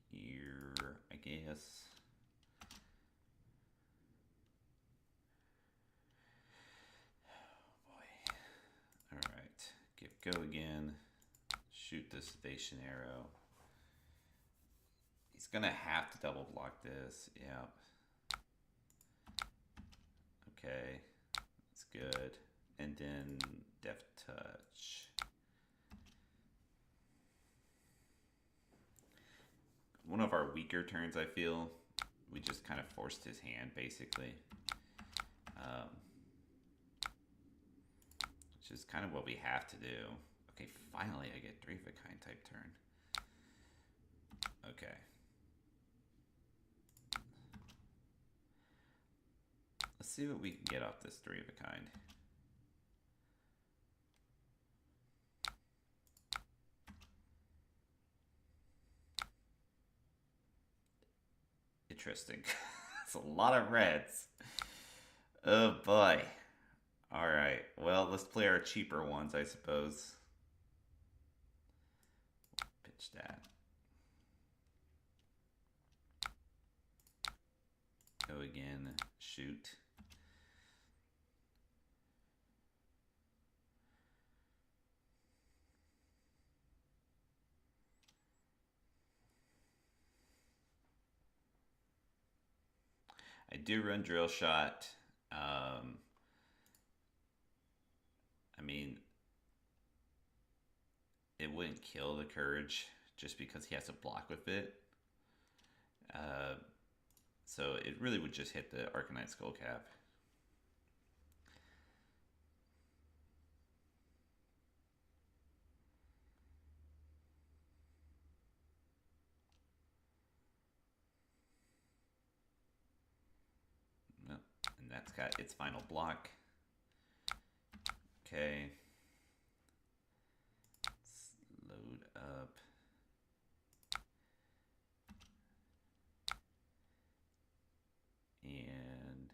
here, I guess. Oh boy. Alright. Give go again. Shoot the Sedation Arrow. He's gonna have to double block this. Yep. Okay, that's good. And then Death Touch. One of our weaker turns, I feel. We just kind of forced his hand, basically. Which is kind of what we have to do. Okay, finally I get 3 of a kind type turn. Okay. Let's see what we can get off this 3 of a kind. Interesting. It's a lot of reds. Oh boy. Alright, well, let's play our cheaper ones, I suppose. Pitch that. Go again, shoot. I do run Drill Shot. I mean, it wouldn't kill the Courage just because he has to block with it. Uh, so it really would just hit the Arcanine Skullcap. Nope. And that's got its final block. Okay. Let's load up. And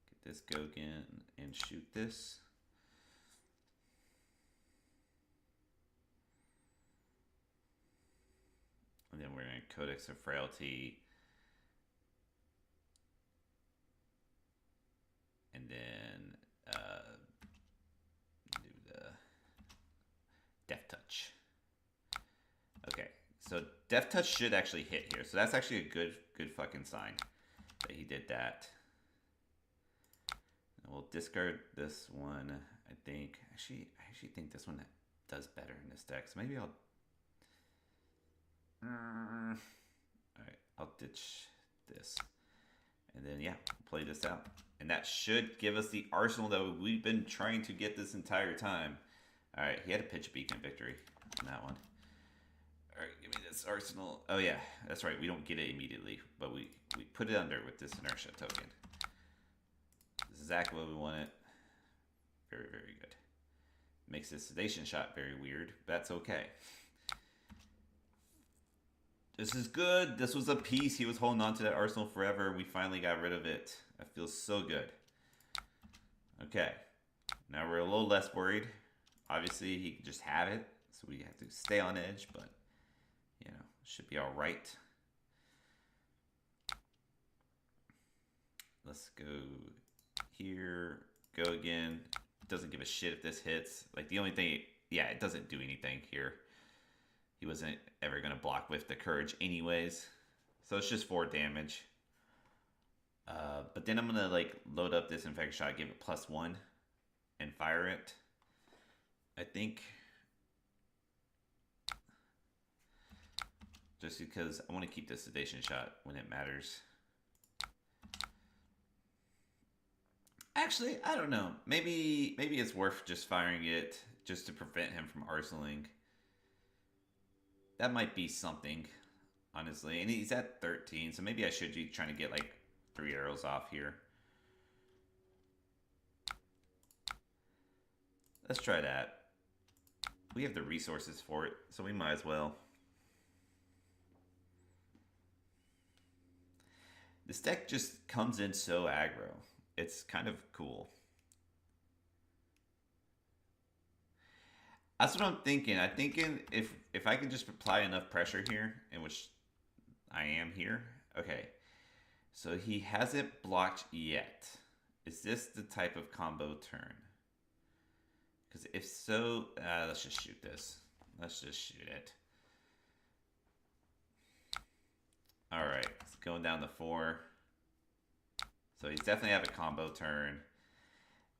get this Gogan and shoot this. And then we're going to Codex of Frailty. And then do the Death Touch. Okay, so Death Touch should actually hit here. So that's actually a good fucking sign that he did that. And we'll discard this one, I think. I actually think this one does better in this deck. So maybe I'll... Alright, I'll ditch this. And then, yeah, play this out. And that should give us the arsenal that we've been trying to get this entire time. Alright, he had a Pitch Beacon victory on that one. Alright, give me this arsenal. Oh yeah, that's right, we don't get it immediately, but we put it under with this inertia token. This is exactly what we wanted. Very, very good. Makes this sedation shot very weird, but that's okay. This is good. This was a piece. He was holding on to that arsenal forever. We finally got rid of it. That feels so good. Okay. Now we're a little less worried. Obviously, he can just have it. So we have to stay on edge, but, you know, should be all right. Let's go here. Go again. Doesn't give a shit if this hits. Like, the only thing... Yeah, it doesn't do anything here. He wasn't ever going to block with the Courage anyways. So it's just 4 damage. But then I'm going to like load up this Infection Shot, give it +1, and fire it. I think. Just because I want to keep the Sedation Shot when it matters. Actually, I don't know. Maybe it's worth just firing it just to prevent him from arsenaling. That might be something, honestly. And he's at 13, so maybe I should be trying to get like 3 arrows off here. Let's try that. We have the resources for it, so we might as well. This deck just comes in so aggro. It's kind of cool. That's what I'm thinking. I'm thinking if I can just apply enough pressure here, in which I am here. Okay. So he hasn't blocked yet. Is this the type of combo turn? Because if so, let's just shoot this. Let's just shoot it. All right. It's going down to 4. So he's definitely have a combo turn.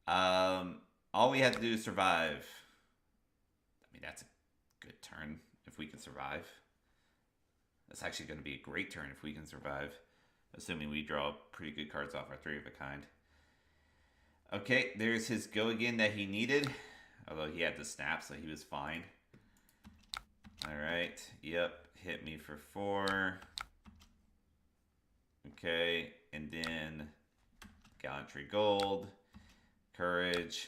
All we have to do is survive. I mean, that's a good turn if we can survive. That's actually going to be a great turn if we can survive. Assuming we draw pretty good cards off our 3 of a kind. Okay, there's his go again that he needed. Although he had the snap, so he was fine. Alright, yep, hit me for 4. Okay, and then Gallantry Gold, Courage,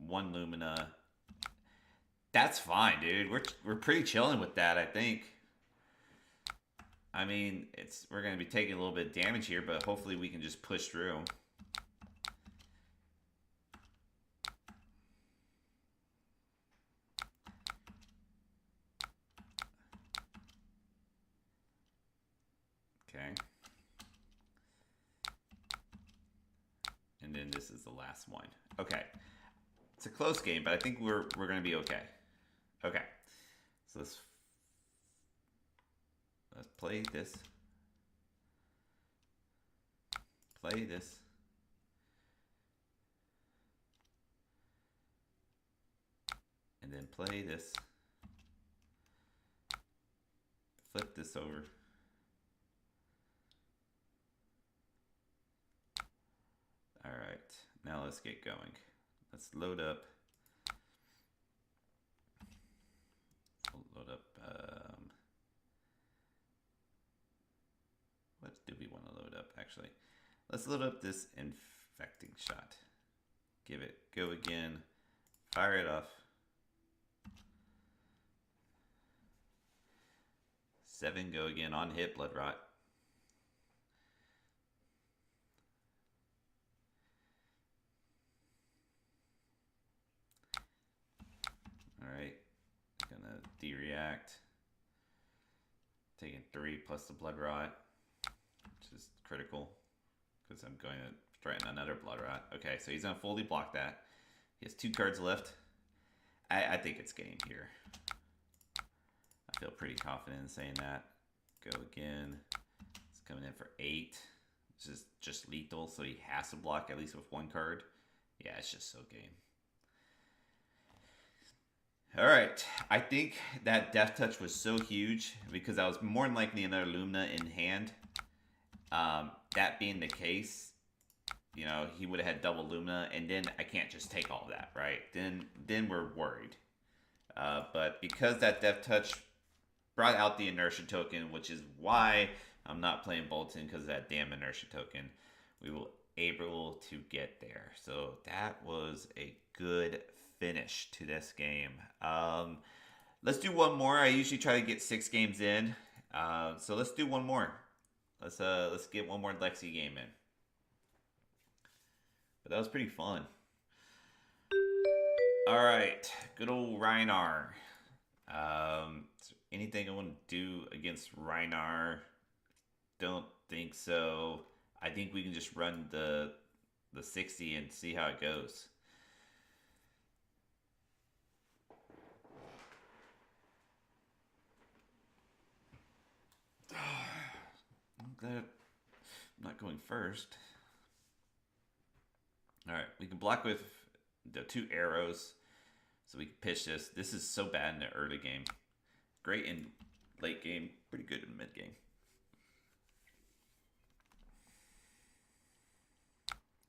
1 Lumina. That's fine, dude. We're pretty chilling with that, I think. I mean, we're going to be taking a little bit of damage here, but hopefully we can just push through. Okay. And then this is the last one. Okay. It's a close game, but I think we're going to be okay. Okay. So let's play this. Play this. And then play this. this over. All right, now let's get going. Let's load up. Load up. What do we want to load up? Actually, let's load up this infecting shot. Give it go again. Fire it off. 7 go again on hit. Blood rot. Alright, gonna de-react. Taking 3 plus the blood rot, which is critical because I'm going to threaten another blood rot. Okay, so he's gonna fully block that. He has 2 cards left. I think it's game here. I feel pretty confident in saying that. Go again. It's coming in for 8. This is just lethal, so he has to block at least with 1 card. Yeah, it's just so game. All right, I think that Death Touch was so huge because I was more than likely another Lumina in hand. That being the case, you know, he would have had double Lumina, and then I can't just take all that, right? Then we're worried. But because that Death Touch brought out the inertia token, which is why I'm not playing Bolton because of that damn inertia token, we were able to get there. So that was a good finish to this game. Let's do one more. I usually try to get 6 games in. So let's do one more. Let's get one more Lexi game in. But that was pretty fun. All right, good old Reinar. Is there anything I want to do against Reinar? Don't think so. I think we can just run the 60 and see how it goes. I'm glad I'm not going first. Alright, we can block with the 2 arrows. So we can pitch this. This is so bad in the early game. Great in late game. Pretty good in mid game.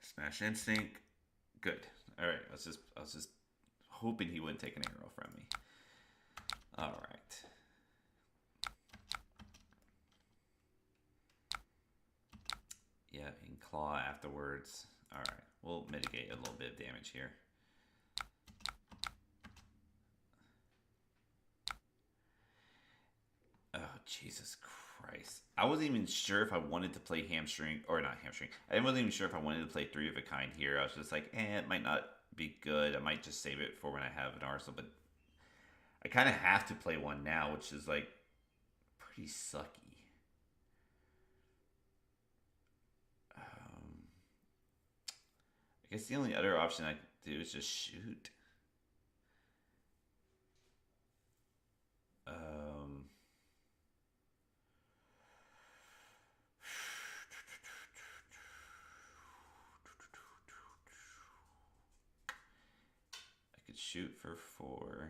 Smash Instinct. Good. Alright, I was just hoping he wouldn't take an arrow from me. Alright. Yeah, he can claw afterwards. Alright, we'll mitigate a little bit of damage here. Oh, Jesus Christ. I wasn't even sure if I wanted to play hamstring, or not hamstring. I wasn't even sure if I wanted to play 3 of a kind here. I was just like, it might not be good. I might just save it for when I have an arsenal, but I kind of have to play one now, which is like pretty sucky. I guess the only other option I could do is just shoot. I could shoot for 4.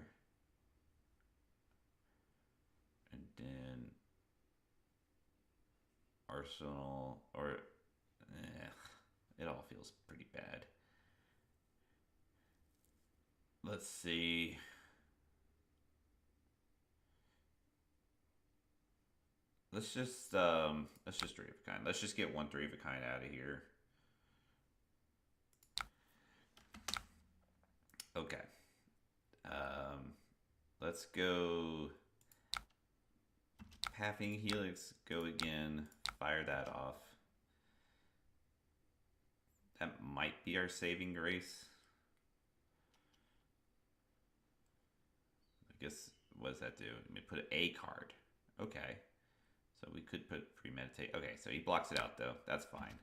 And then Arsenal, or it all feels pretty bad. Let's see. Let's just 3 of a kind. Let's just get 1 3 of a kind out of here. Okay. Let's go Pathing Helix, go again, fire that off. That might be our saving grace. I guess, what does that do? Let me put a card. Okay. So we could put premeditate. Okay, so he blocks it out though. That's fine.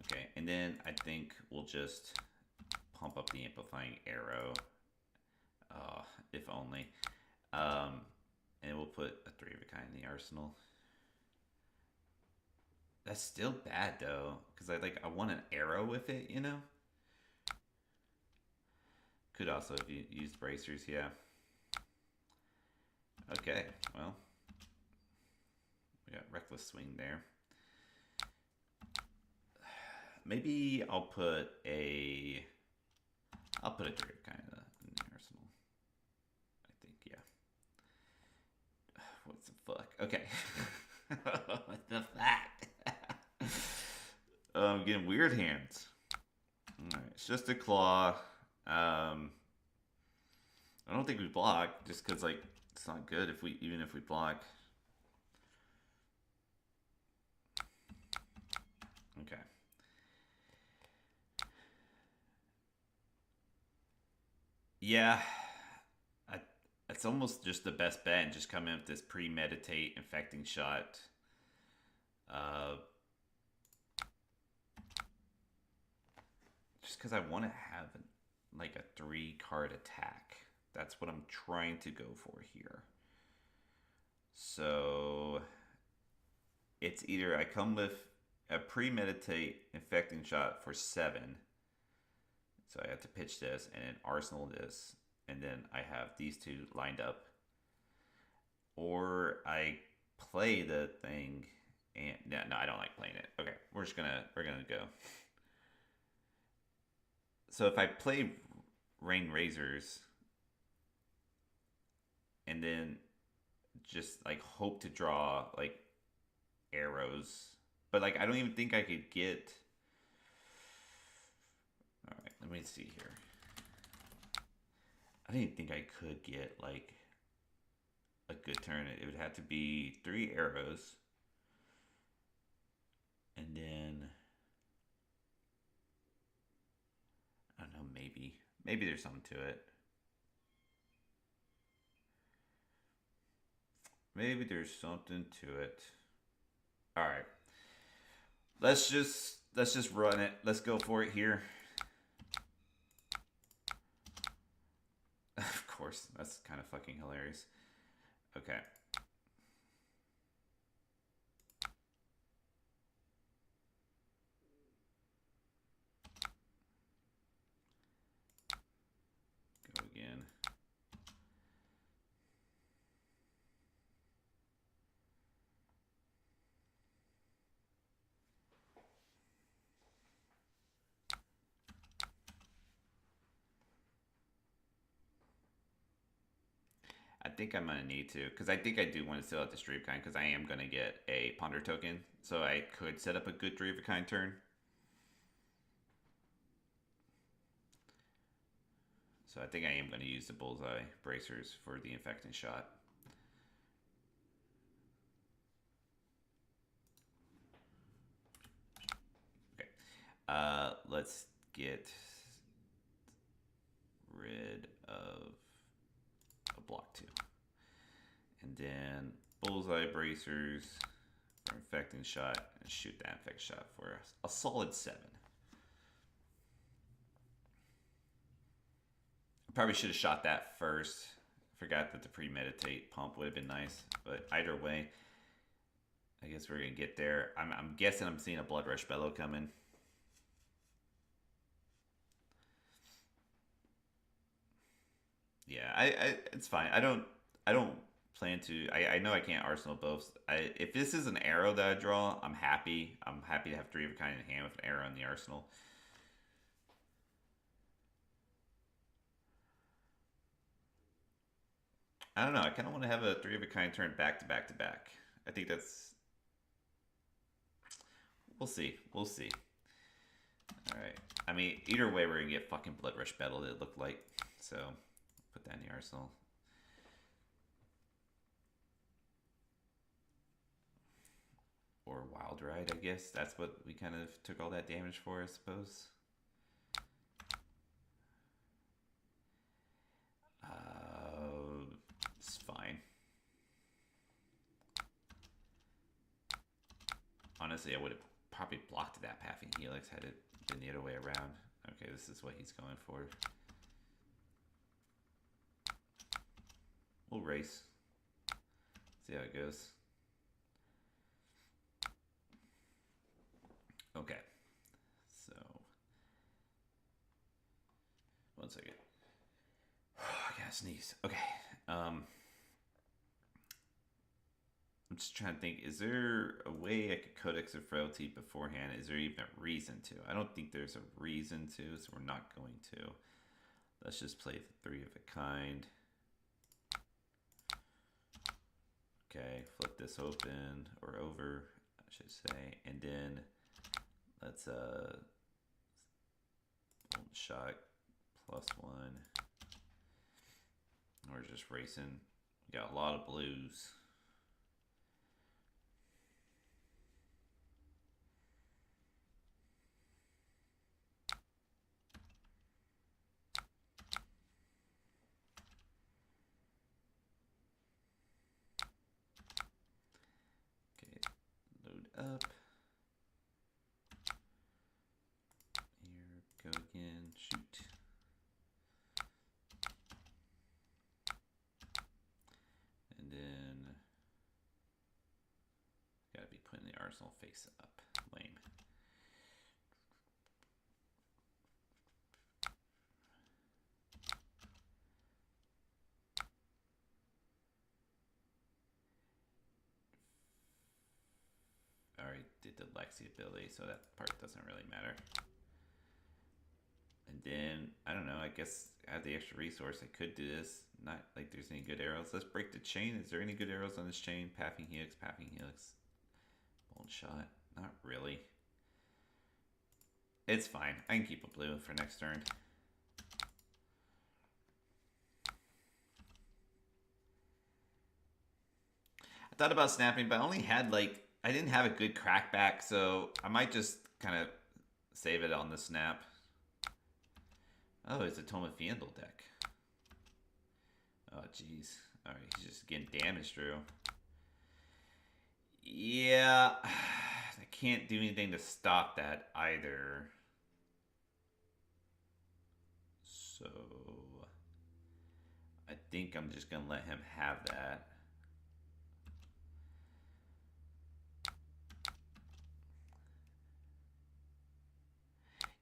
Okay, and then I think we'll just pump up the amplifying arrow. If only. And we'll put a 3 of a kind in the arsenal. That's still bad though, because I want an arrow with it, you know? Could also, if you use bracers, yeah. Okay, well, we got reckless swing there. Maybe I'll put a three of kind in the arsenal. I think, yeah. What the fuck? Okay. What the fuck? I'm getting weird hands. Alright, it's just a claw. I don't think we block, just because like it's not good if we even if we block. Okay. Yeah, I, it's almost just the best bet and just come in with this premeditate infecting shot. Uh, just because I want to have like a 3-card attack. That's what I'm trying to go for here. So it's either I come with a premeditate infecting shot for 7. So I have to pitch this and then arsenal this, and then I have these two lined up. Or I play the thing and no, I don't like playing it. Okay, we're gonna go. So if I play Rain Razors and then just like hope to draw like arrows, but like I don't even think I could get. All right, let me see here. I didn't think I could get like a good turn. It would have to be 3 arrows, and then I don't know. Maybe there's something to it. Maybe there's something to it. All right, let's just run it. Let's go for it here. Of course, that's kind of fucking hilarious. Okay. Go again. I think I'm gonna need to, because I think I do want to fill out the Street of Kind, because I am gonna get a Ponder token, so I could set up a good Three of a Kind turn. So I think I am gonna use the Bullseye Bracers for the infecting shot. Okay, let's get rid of a block 2, and then Bullseye Bracers for infecting shot, and shoot that infect shot for a solid 7. Probably should have shot that first. Forgot that the premeditate pump would have been nice, but either way, I guess we're gonna get there. I'm guessing I'm seeing a Blood Rush Bellow coming. Yeah, it's fine. I don't plan to. I know I can't arsenal both. If this is an arrow that I draw, I'm happy. I'm happy to have 3 of a kind in hand with an arrow in the arsenal. I don't know. I kind of want to have a 3 of a kind turn back to back to back. I think that's. We'll see. We'll see. All right. I mean, either way, we're gonna get fucking Blood Rush Battle. It looked like. So, put that in the arsenal. Or Wild Ride, I guess. That's what we kind of took all that damage for, I suppose. It's fine. Honestly, I would have probably blocked that Pathing Helix had it been the other way around. Okay, this is what he's going for. We'll race. See how it goes. Okay. So, one second. I gotta sneeze. Okay. I'm just trying to think. Is there a way I could Codex of Frailty beforehand? Is there even a reason to? I don't think there's a reason to, so we're not going to. Let's just play the 3 of a kind. Okay, flip this open or over, I should say, and then let's shot +1. We're just racing. We got a lot of blues. Okay, load up. Here, go again, shoot. And then gotta be putting the arsenal face up. Lame. Already did the Lexi ability, so that part doesn't really matter. And then, I don't know, I guess I have the extra resource. I could do this. Not like there's any good arrows. Let's break the chain. Is there any good arrows on this chain? Pathing Helix, Pathing Helix. Bolt shot. Not really. It's fine. I can keep a blue for next turn. I thought about snapping, but I only had like, I didn't have a good crackback, so I might just kind of save it on the snap. Oh, it's a Tome of Fiendel deck. Oh, jeez. Alright, he's just getting damage through. Yeah, I can't do anything to stop that either. So, I think I'm just going to let him have that.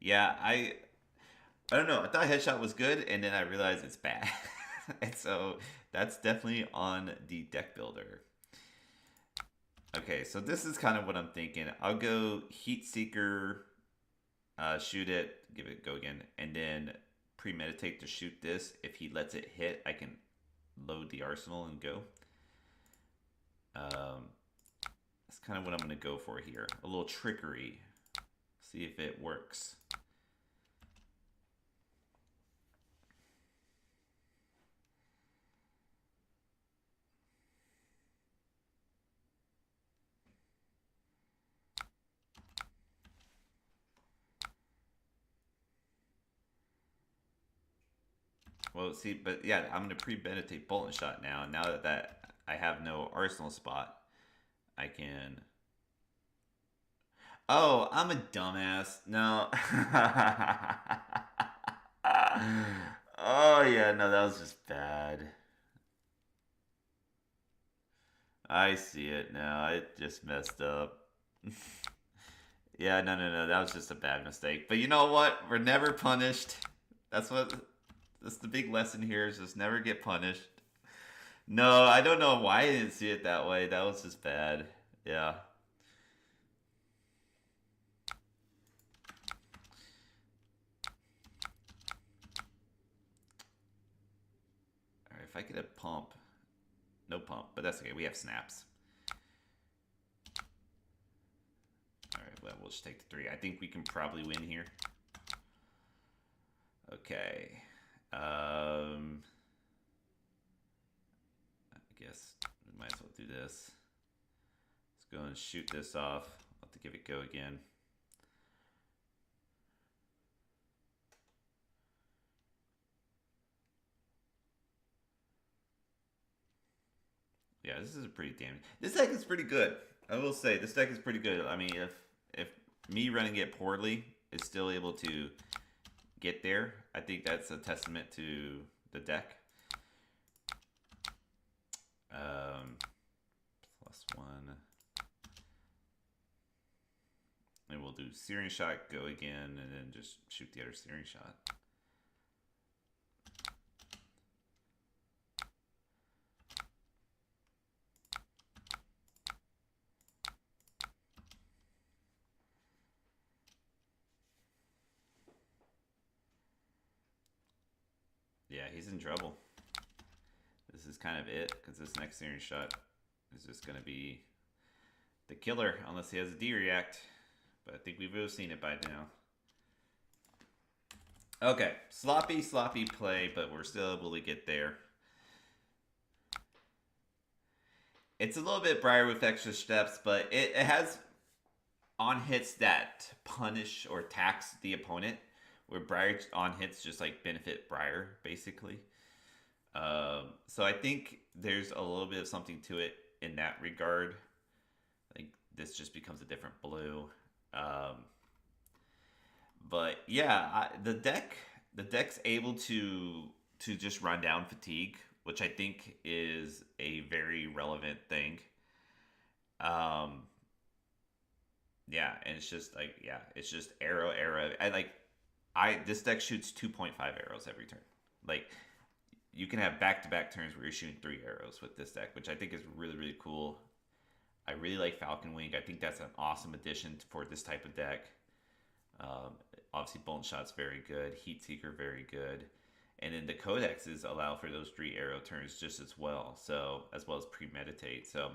Yeah, I don't know. I thought Headshot was good, and then I realized it's bad. And so that's definitely on the deck builder. Okay, so this is kind of what I'm thinking. I'll go Heat Seeker, shoot it, give it go again, and then premeditate to shoot this. If he lets it hit, I can load the arsenal and go. That's kind of what I'm going to go for here. A little trickery. See if it works. Well, see, but yeah, I'm going to premeditate bolt and shot now. Now that I have no arsenal spot, I can... Oh, I'm a dumbass. No. Oh, yeah, no, that was just bad. I see it now. I just messed up. Yeah, no. That was just a bad mistake. But you know what? We're never punished. That's the big lesson here is just never get punished. No, I don't know why I didn't see it that way. That was just bad. Yeah. Alright, if I get a pump. No pump, but that's okay. We have snaps. Alright, well, we'll just take the 3. I think we can probably win here. Okay. I guess we might as well do this. Let's go and shoot this off. I'll have to give it go again. Yeah, this is a pretty damn... This deck is pretty good. I will say, this deck is pretty good. I mean, if me running it poorly is still able to get there, I think that's a testament to the deck. +1. And we'll do Searing Shot, go again, and then just shoot the other Searing Shot. Yeah, he's in trouble. This is kind of it, because this next searing shot is just going to be the killer, unless he has a D-react. But I think we would have seen it by now. Okay, sloppy play, but we're still able to get there. It's a little bit Briar with extra steps, but it has on hits that punish or tax the opponent, where Briar on hits just like benefit Briar, basically. So I think there's a little bit of something to it in that regard. Like this just becomes a different blue. But yeah, the deck's able to just run down fatigue, which I think is a very relevant thing. Um, yeah, and it's just like it's just arrow. I this deck shoots 2.5 arrows every turn. Like you can have back to back turns where you're shooting 3 arrows with this deck, which I think is really cool. I really like Falcon Wing. I think that's an awesome addition for this type of deck. Obviously, Bone Shot's very good. Heat Seeker very good, and then the codexes allow for those 3 arrow turns just as well. So as well as premeditate. So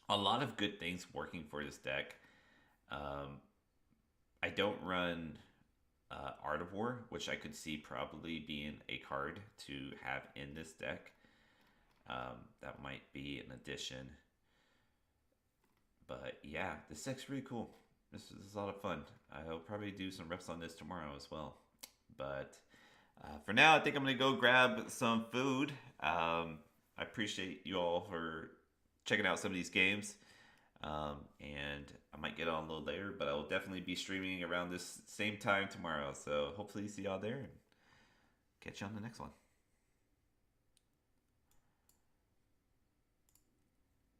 a lot of good things working for this deck. I don't run Art of War, which I could see probably being a card to have in this deck. That might be an addition. But yeah, this deck's really cool. This is a lot of fun. I'll probably do some reps on this tomorrow as well. But for now, I think I'm going to go grab some food. I appreciate you all for checking out some of these games. And I might get on a little later, but I will definitely be streaming around this same time tomorrow. So hopefully see y'all there and catch you on the next one.